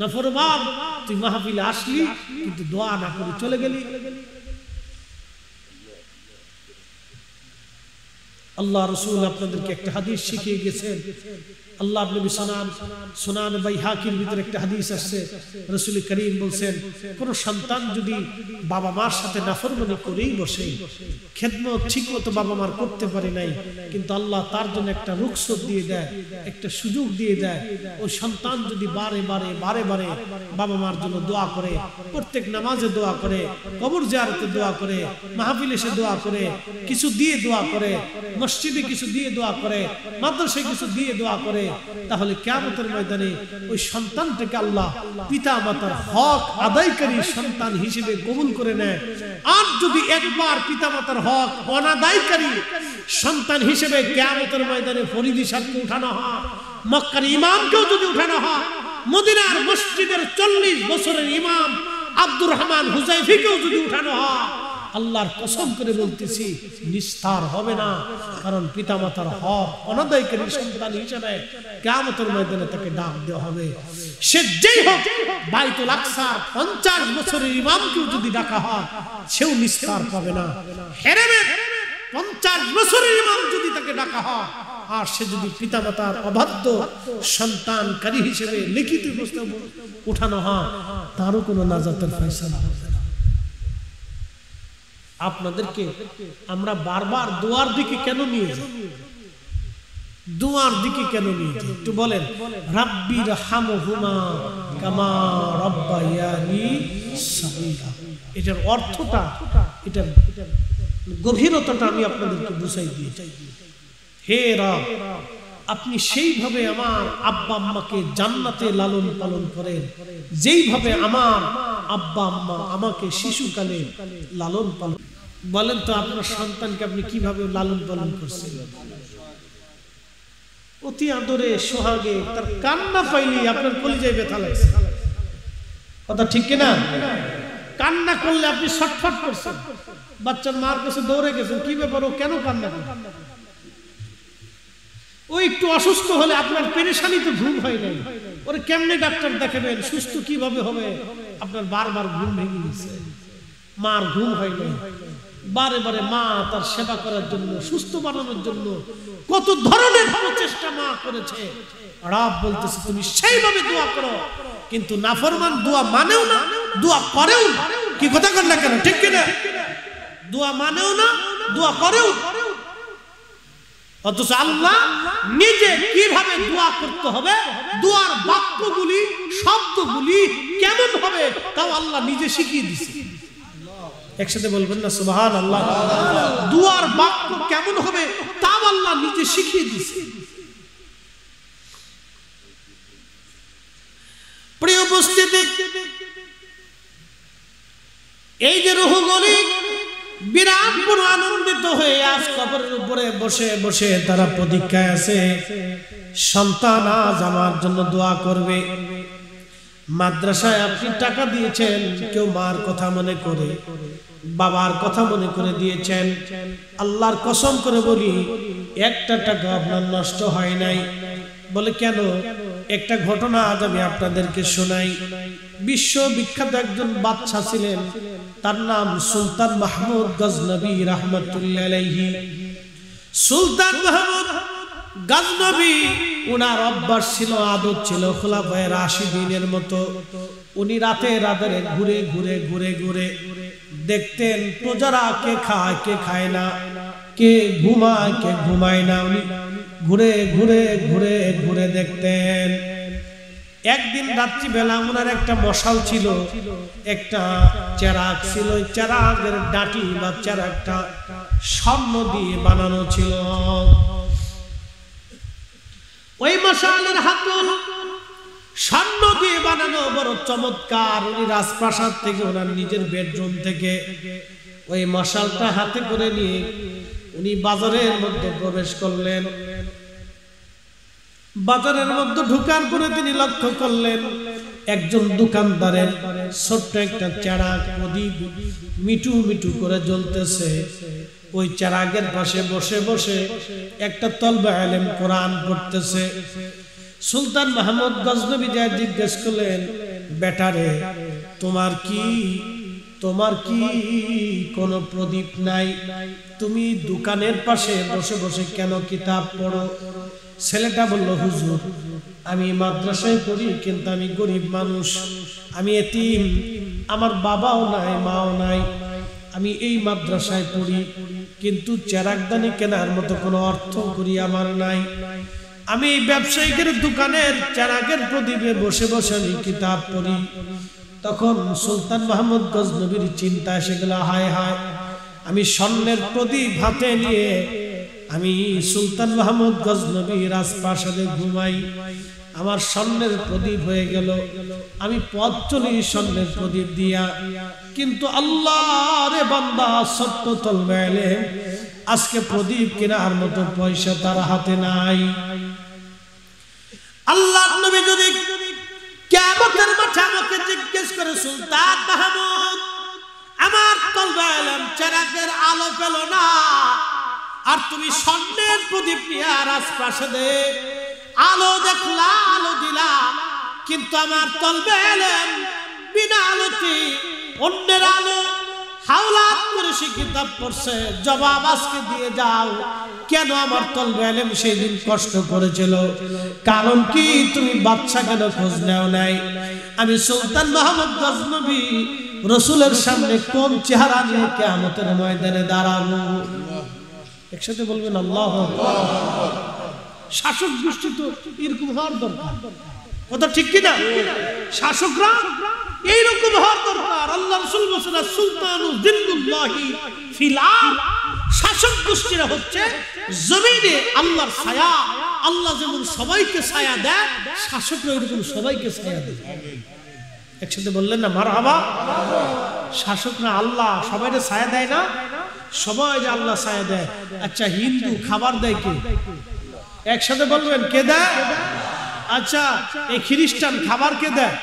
নাফরমান তুই মাহফিলে আসলি কিন্তু দোয়া না করে চলে গেলি। আল্লাহ রাসূল আপনাদেরকে একটা হাদিস শিখিয়ে গেছেন। আল্লাহ নবী সুনান বাইহাকির ভিতরে একটা হাদিস আছে, রাসূল করিম বলেন কোন সন্তান যদি বাবা মার সাথে নাফরমানি করেই বসে, খেদমত ঠিকমতো বাবা মার করতে পারে নাই, কিন্তু আল্লাহ তার জন্য একটা রুখসত দিয়ে দেয়, একটা সুযোগ দিয়ে দেয়। ওই সন্তান যদি বারে বারে বারে বারে বাবা মার জন্য দোয়া করে, প্রত্যেক নামাজে দোয়া করে, কবর জিয়ারতে দোয়া করে, মাহফিলে এসে দোয়া করে, কিছু দিয়ে দোয়া করে, মসজিদে কিছু দিয়ে দোয়া করে, মাদ্রাসায় কিছু দিয়ে দোয়া করে, তাহলে কিয়ামতের ময়দানে ওই সন্তানটাকে আল্লাহ পিতা মাতার হক আদায়কারী সন্তান হিসেবে কবুল করে নেয়। আর যদি একবার পিতা মাতার হক অনাদায়কারী সন্তান হিসেবে কিয়ামতের ময়দানে ফরিদি সাহেবকে উঠানো হয়, মক্কার ইমামকেও যদি উঠানো হয়, মদিনার মসজিদের 40 বছরের ইমাম আব্দুর রহমান হুজাইফিকেও যদি উঠানো হয়, আল্লাহর কসম করে বলতেছি নিস্তার হবে না। কারণ পিতামাতার হক অনাদায়কারী সন্তান হিসেবে কিয়ামতের ময়দানে তাকে ডাক দেওয়া হবে। সে যেই হোক, বাইতুল আকসার 50 বছরের ইমামকেও যদি ডাকা হয়, সেও নিস্তার পাবে না। হেরেমের 50 বছরের ইমাম যদি তাকে ডাকা হয়, আর সে যদি পিতামাতার অবাধ্য সন্তানকারী হিসেবে লিখিত প্রস্তাব উঠানো হয়, তারও কোনো নাজাতের ফয়সালা হবে না। আপনাদেরকে আমরা বারবার দোয়ার দিকে কেন নিয়ে যাই? দোয়ার দিকে কেন নিয়ে যাই একটু বলেন। রাব্বির হামহুমা কামা রাব্বায়ানি সাগীরা, এটার অর্থটা, এটার গভীরতাটা আমি আপনাদেরকে বুঝাই দিয়ে চাই। হে রব, আপনি সেইভাবে আমার আব্বা আম্মাকে জান্নাতে লালন পালন করেন, যেইভাবে আমার আব্বা আম্মা আমাকে শিশুকালে লালন পালন। বলেন তো আপনার সন্তানকে আপনি কিভাবে লালন পালন করছেন? অতি আদরে সোহাগে, তার কান্না পাইলে আপনার কলিজায় ব্যথা লাগছে, কথা ঠিক কিনা? কান্না করলে আপনি ছটফট করছেন, বাচ্চার মার কাছে দৌড়ে গেছেন, কি ব্যাপার, ও কেন কান্না করে? ও একটু অসুস্থ হলে আপনার পেরেশানিতে ঘুম হয় নাই, ওরে কেমনে ডাক্তার দেখাবেন, সুস্থ কিভাবে হবে? আপনার বারবার ঘুম ভেঙে গেছে, মার ঘুম হয় নাই, বারে বারে মা তার সেবা করার জন্য, সুস্থ বানানোর জন্য কত ধরনের প্রচেষ্টা মা করেছে। রব বলতেছে তুমি সেইভাবে দোয়া করো, কিন্তু নাফরমান দোয়া মানেও না, দোয়া করেও না। কি কথা কর না কেন, ঠিক কিনা? দোয়া মানেও না, দোয়া করেও। অথচ আল্লাহ নিজে কিভাবে দোয়া করতে হবে, দোয়ার বাক্যগুলি, শব্দগুলি কেমন হবে, তাও আল্লাহ নিজে শিখিয়ে দিয়েছে। একসাথে বলবেন না সুবহানাল্লাহ। দোয়ার বাক্য কেমন হবে তাও আল্লাহ নিজে শিখিয়ে দিয়েছে। প্রিয় উপস্থিতি, এই যে রূহগুলি বিরাট বড় আনন্দিত হয়ে আজ কবরের উপরে বসে বসে তারা প্রতীক্ষায় আছে, সন্তান আজ আমার জন্য দোয়া করবে। মাদ্রাসায় আপনি টাকা দিয়েছেন, কেউ মার কথা মনে করে, বাবার কথা মনে করে দিয়েছেন। আল্লাহর কসম করে বলি, একটা টাকা আপনার নষ্ট হয় নাই। বলে কেন? একটা ঘটনা আজ আমি আপনাদেরকে শোনাই। বিশ্ববিখ্যাত একজন বাদশা ছিলেন, তার নাম সুলতান মাহমুদ গজনবী রাহমাতুল্লাহ আলাইহি। সুলতান মাহমুদ গজনবী, উনার অভ্যাস ছিল, আদত ছিল খোলাফায়ে রাশিদিনের মতো। উনি রাতে রাতে ঘুরে ঘুরে ঘুরে ঘুরে দেখতেন প্রজারা কে খায় কে খায় না, কে ঘুমায় কে ঘুমায় না। উনি ঘুরে ঘুরে ঘুরে ঘুরে দেখতেন। একদিন রাত্রি বেলা ওনার একটা মশাল ছিল, একটা চেরাগ ছিল। চেরাগের ডাটি বা চেরাগটা স্বর্ণ দিয়ে বানানো ছিল। ওই মশালের হাতল স্বর্ণ দিয়ে বানানো, বড় চমৎকার। উনি রাজপ্রাসাদ থেকে, ওনার নিজের বেডরুম থেকে ওই মশালটা হাতে করে নিয়ে উনি বাজারের মধ্যে প্রবেশ করলেন। বাজারের মধ্যে ঢুকার পরে তিনি লক্ষ্য করলেন একজন দোকানদারের ছোট্ট একটা চেরাগ প্রদীপ মিটু মিটু করে জ্বলতেছে। ওই চেরাগের পাশে বসে বসে একটা তলবে আলেম কোরআন পড়তেছে। সুলতান মাহমুদ গজনবী যা জিজ্ঞেস করলেন, বেটারে তোমার কি কোনো প্রদীপ নাই? তুমি দোকানের পাশে বসে বসে কেন কিতাব পড়ো? ছেলেটা বলল, হুজুর আমি মাদ্রাসায় পড়ি, কিন্তু আমি গরিব মানুষ, আমি এতিম, আমার বাবাও নাই মাও নাই, আমি এই মাদ্রাসায় পড়ি, কিন্তু চেরাগদানি কেনার মতো কোনো অর্থ করি আমার নাই। আমি ব্যবসায়িকের দোকানের চেরাগের প্রদীপে বসে বসে আমি কিতাব পড়ি। তখন সুলতান মাহমুদ গজনবীর চিন্তা এসে গেল, হায় হায়, আমি স্বর্ণের প্রদীপ হাতে নিয়ে আমি সুলতান মাহমুদ গজনবী রাজপ্রাসাদে ঘুমাই, আমার স্বর্ণের প্রদীপ হয়ে গেল, আমি পথ চলি স্বর্ণের প্রদীপ দিয়া। কিন্তু আল্লাহরে বান্দা, সত্য তলবে আলেম, আজকে প্রদীপ কেনার মতো পয়সা তার হাতে নাই। আল্লাহর নবী যদি কিয়ামতের মাঠে আমাকে জিজ্ঞেস করে, সুলতান মাহমুদ আমার তলবে আলেম চেরাগের আলো পেল না, আর তুমি স্বর্ণের প্রদীপ নিয়ে রাজপ্রাসাদে আলো দেখলা, আলো দিলা, কিন্তু আমার তলবে আলেম বিনা আলোতে অন্যের আলো হাওলাত করে সে কিতাব পড়ছে, জবাব আজকে দিয়ে যাও। কেন আমার তলবে আলেম সেই দিন কষ্ট করেছিল? কারণ কি? তুমি বাদশা কেন খোঁজ নেও নাই? আমি সুলতান মাহমুদ গজনবী রাসূলের সামনে কোন চেহারা নিয়ে কিয়ামতের ময়দানে দাঁড়াবো? একসাথে বলবেন আল্লাহু আকবার। শাসক গোষ্ঠী তো এরকম হওয়ার দরকার, কথা ঠিক কিনা? শাসকরা এইরকম হওয়ার দরকার। আল্লাহ রাসূল বলেছেন, সুলতানু জিল্লুল্লাহি ফিল আরদ, শাসক গোষ্ঠীরা হচ্ছে জমিনে আল্লাহর ছায়া। আল্লাহ যেমন সবাইকে ছায়া দেয়, শাসকরা এরকম সবাইকে ছায়া দেয়। একসাথে বললেন না মারহাবা? শাসকরা আল্লাহ সবাইকে ছায়া দেয় না? সবাই যে আল্লাহ ছায়া দেয়। আচ্ছা, হিন্দু খাবার দেয় কে? একসাথে বলবেন কে দেয়? আচ্ছা, এই খ্রিস্টান খাবার কে দেয়?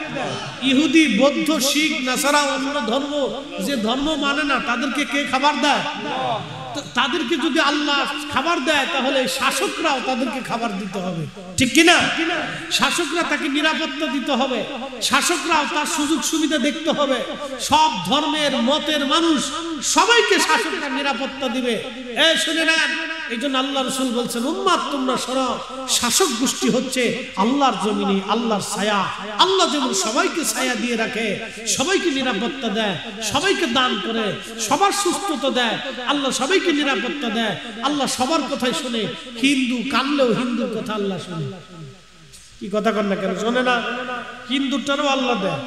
ইহুদি, বৌদ্ধ, শিখ, নাসারা, অন্য ধর্ম যে ধর্ম মানে না, তাদেরকে কে খাবার দেয়? তাদেরকে যদি আল্লাহ খাবার দেয়, তাহলে শাসকরাও তাদেরকে খাবার দিতে হবে, ঠিক কিনা? শাসকরা তাকে নিরাপত্তা দিতে হবে, শাসকরাও তার সুযোগ সুবিধা দেখতে হবে। সব ধর্মের মতের মানুষ সবাইকে শাসকরা নিরাপত্তা দিবে। এই শুনে নেন, এইজন্য আল্লাহ রাসূল বলছেন উম্মত তোমরা সরো, শাসক গোষ্ঠী হচ্ছে আল্লাহর জমিনে আল্লাহর ছায়া। আল্লাহ যেমন সবাইকে ছায়া দিয়ে রাখে, সবাইকে নিরাপত্তা দেয়, সবাইকে দান করে, সবার সুস্থতা দেয়, আল্লাহ সবাইকে নিরাপত্তা দেয়, আল্লাহ সবার কথাই শুনে। হিন্দু কানলেও হিন্দুর কথা আল্লাহ শুনে। কি কথা কন না কেন? শোনে না? হিন্দুটারও আল্লাহ দেয়,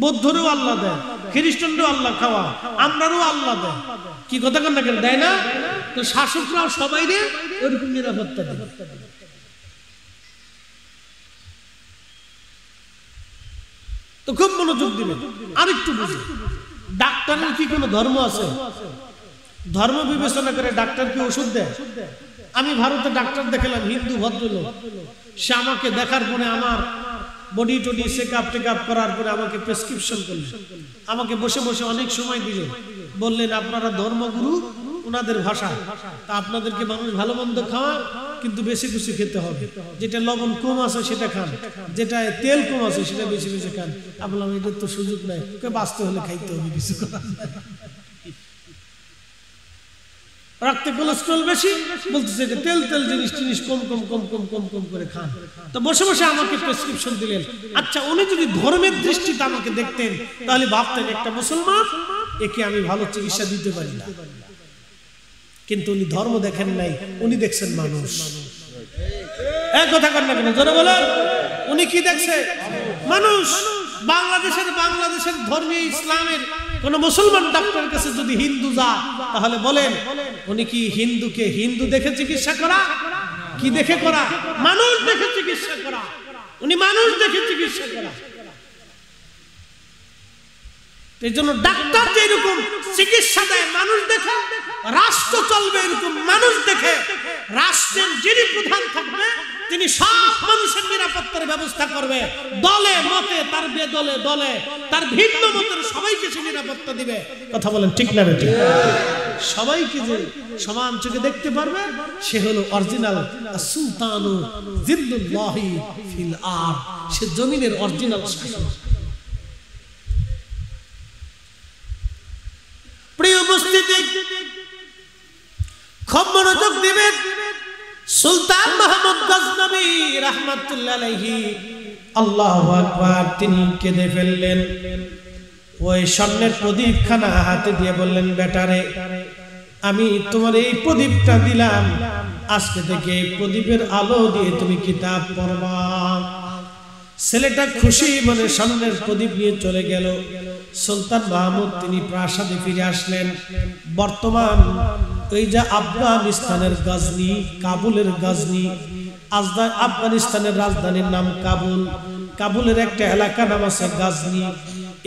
বৌদ্ধরেও আল্লাহ দেয়, খ্রিস্টানরাও আল্লাহ খাওয়া, আমরাও আল্লাহ দেয়। কি কথা কন না কেন? দেয় না? তো শাসকরাও সবাই রে ওইরকম নিরাপত্তা দেয়। তো খুব মনোযোগ দিবেন। আরেকটু বুঝি, ডাক্তারের কি কোনো ধর্ম আছে? ধর্ম বিবেচনা করে ডাক্তার কি ওষুধ দেয়? আমি ভারতে ডাক্তার দেখালাম, হিন্দু ভদ্রলোক, সে আমাকে দেখার পরে আমার বডি টডি চেকআপ টেকআপ করার পরে আমাকে প্রেসক্রিপশন করলেন, আমাকে বসে বসে অনেক সময় দিলেন, বললেন আপনারা ধর্মগুরু, ওনাদের ভাষা, তা আপনাদেরকে মানুষ ভালো মন্দ খাওয়া, কিন্তু বেশি বেশি খেতে হবে, যেটা লবণ কম আছে সেটা খান, যেটা তেল কম আছে সেটা বেশি বেশি খান। আমি বললাম এটার তো সুযোগ নাই, বাঁচতে হলে খাইতে হবে, কিছু করার নাই। রক্তে কোলেস্ট্রল বেশি, বলতেছে যে তেল তেল জিনিস টিনিস কম কম কম কম কম কম করে খান। তো বসে বসে আমাকে প্রেসক্রিপশন দিলেন। আচ্ছা, উনি যদি ধর্মের দৃষ্টিতে আমাকে দেখতেন তাহলে ভাবতেন একটা মুসলমান, একে আমি ভালো চিকিৎসা দিতে পারি না। কিন্তু উনি ধর্ম দেখেন নাই, উনি দেখছেন মানুষ। এক কথা কর না কেন? জোরে বলেন। উনি কি দেখছে? মানুষ। বাংলাদেশের ধর্মীয় ইসলামের কোন মুসলমান ডাক্তারের কাছে যদি হিন্দু যায়, তাহলে বলেন উনি কি হিন্দুকে হিন্দু দেখে চিকিৎসা করা? কি দেখে করা? মানুষ দেখে চিকিৎসা করা। উনি মানুষ দেখে চিকিৎসা করা। এই জন্য ডাক্তার যেরকম চিকিৎসা দেয় মানুষ দেখে, রাষ্ট্র চলবে এরকম মানুষ দেখে। রাষ্ট্রের যিনি প্রধান থাকবে তিনি সব মানুষের নিরাপত্তার ব্যবস্থা করবে, দলে মতে তার বেদলে দলে তার ভিন্ন মতের সবাইকে সে নিরাপত্তা দিবে। কথা বলেন ঠিক না বেঠিক? সবাইকে যে সমান চোখে দেখতে পারবে সে হলো অরিজিনাল সুলতানু জিল্লুল্লাহি ফিল আরদ, সে জমিনের অরিজিনাল শাসক। প্রিয় উপস্থিতি, খুব মনোযোগ দিবেন। সুলতান মাহমুদ গজনবী রাহমাতুল্লাহ আলাইহি, আল্লাহু আকবার, তিনি কেঁদে ফেললেন। ওই স্বর্ণের প্রদীপখানা হাতে দিয়ে বললেন, বেটারে আমি তোমার এই প্রদীপটা দিলাম, আজকে থেকে এই প্রদীপের আলো দিয়ে তুমি কিতাব পড়বা। ছেলেটা খুশি মনে স্বর্ণের প্রদীপ নিয়ে চলে গেল। সুলতান মাহমুদ তিনি প্রাসাদে ফিরে আসলেন। বর্তমান ওই যে আফগানিস্তানের গজনি, কাবুলের গজনি, আফগানিস্তানের রাজধানীর নাম কাবুল, কাবুলের একটা এলাকা নাম আছে গজনি।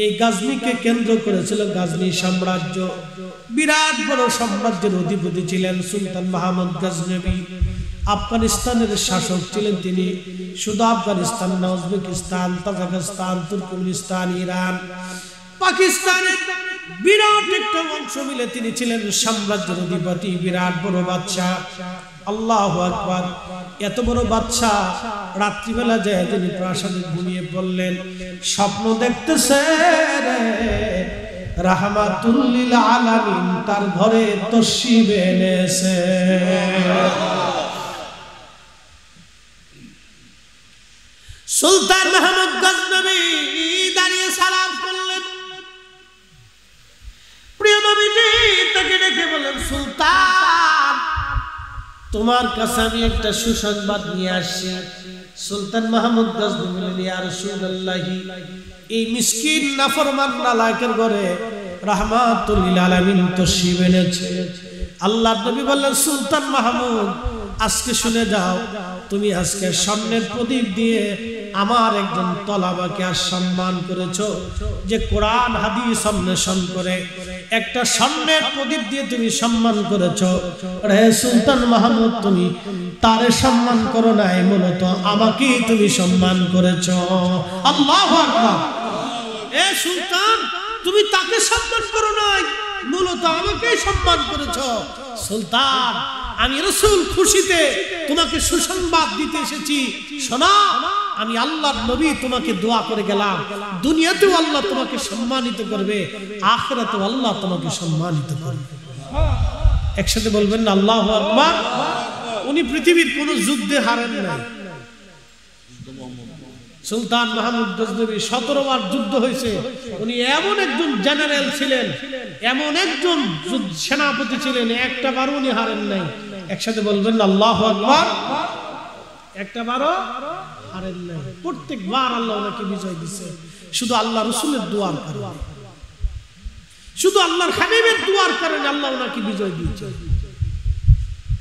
এই গজনিকে কেন্দ্র করেছিল গজনি সাম্রাজ্য। বিরাট বড় সাম্রাজ্যের অধিপতি ছিলেন সুলতান মাহমুদ গজনবী। আফগানিস্তানের শাসক ছিলেন তিনি। শুধু আফগানিস্তান না, উজবেকিস্তান, তাজিকিস্তান, তুর্কমেনিস্তান, ইরান, পাকিস্তানের বিরাট একটা অংশ মিলে তিনি ছিলেন সাম্রাজ্যের অধিপতি, বিরাট বড় বাদশাহ। আল্লাহু আকবার। এত বড় বাদশাহ রাত্রিবেলা যায় তিনি প্রাসাদে ঘুমিয়ে পড়লেন। স্বপ্ন দেখতেছে রাহমাতুল লিল আলামিন তার ঘরে তশরিফ এনেছে। সুলতান মাহমুদ গজনবী দাঁড়িয়ে সালাম করলেন। প্রিয় নবীজি তাকে ডেকে বলেন, সুলতান তোমার কাছে আমি একটা সুসংবাদ নিয়ে আসছি। সুলতান মাহমুদ গজনবী বললেন, ইয়া রাসূলুল্লাহ, এই মিসকিন নাফরমান নালায়েকের ঘরে রাহমাতুল লিল আলামিন তশরিফ এনেছে। আল্লাহর নবী বললেন, সুলতান মাহমুদ আজকে শুনে যাও, তুমি আজকে স্বর্ণের প্রদীপ দিয়ে আমার একজন তলাবাকে আর সম্মান করেছো, যে কোরআন হাদিস অন্বেষণ করে একটা স্বর্ণের প্রদীপ দিয়ে তুমি সম্মান করেছো। রে সুলতান মাহমুদ, তুমি তারে সম্মান করো নাই, মূলত আমাকেই তুমি সম্মান করেছো। আল্লাহু আকবার। এ সুলতান, তুমি তাকে সম্মান করো নাই, মূলত আমাকেই সম্মান করেছো। সুলতান, আমি রাসূল খুশিতে তোমাকে সুসংবাদ দিতে এসেছি। শোনো, আমি আল্লাহর নবী তোমাকে দোয়া করে গেলাম, দুনিয়াতেও আল্লাহ তোমাকে সম্মানিত করবে, আখিরাতেও আল্লাহ তোমাকে সম্মানিত করবে। একসাথে বলবেন না আল্লাহু আকবার। উনি পৃথিবীর কোন যুদ্ধে হারেন নাই। সুলতান মাহমুদ গজনবী 17 বার যুদ্ধ হয়েছে। উনি এমন একজন জেনারেল ছিলেন, এমন একজন সেনাপতি ছিলেন, একটা বারও উনি হারেন নাই। একসাথে বলবেন না আল্লাহু আকবার। একটা বারও হারেন নাই। প্রত্যেকবার আল্লাহ ওনাকে বিজয় দিয়েছে, শুধু আল্লাহ রাসূলের দোয়ার কারণে, শুধু আল্লাহর হাবিবের দোয়ার কারণে আল্লাহ ওনাকে বিজয় দিয়েছে।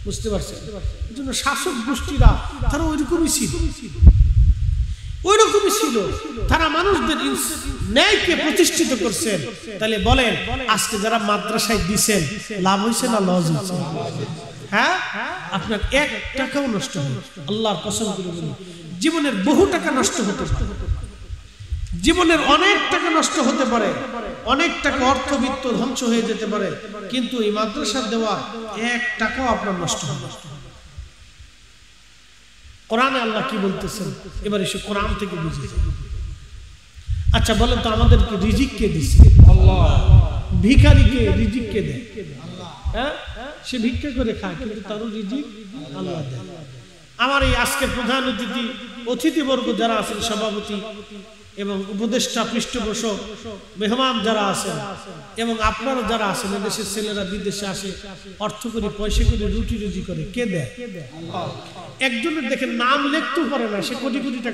বুঝতে পারছেন? এজন্য শাসক গোষ্ঠীরা তারা ওইরকমই ছিল, ওইরকমই ছিল। তারা মানুষদের ন্যায়কে প্রতিষ্ঠিত করছেন। তাহলে বলেন, আজকে যারা মাদ্রাসায় দিচ্ছেন লাভ হয়েছে না লস হয়েছে? হ্যাঁ, আপনার 1 টাকাও নষ্ট হয়। আল্লাহর কসম করে বলি, জীবনের বহু টাকা নষ্ট হতে পারে, জীবনের অনেক টাকা নষ্ট হতে পারে, অনেক টাকা অর্থবিত্ত ধ্বংস হয়ে যেতে পারে, কিন্তু এই মাদ্রাসা দেওয়া 1 টাকাও আপনার নষ্ট হবে না। কোরআনে আল্লাহ কি বলতেছেন এবার এসে কোরআন থেকে বুঝে। আচ্ছা বলেন তো, আমাদেরকে রিজিক কে দিছে? আল্লাহ। ভিখারিকে রিজিক কে দেয়? হ্যাঁ, সে ভিক্ষা করে খায়, কিন্তু তারও রিজিক আল্লাহ দেয়। আমার এই আজকের প্রধান অতিথিবর্গ যারা আছেন, সভাপতি এবং উপদেষ্টা, পৃষ্ঠপোষক, মেহমান যারা আছেন এবং আপনারা যারা আছেন, দেশের ছেলেরা বিদেশে আসে, অর্থ করে পয়সা করে রুটি রুজি করে, কে দেয়? একজনের দেখেন নাম লিখতেও পারে না, সে কোটি কোটি টাকা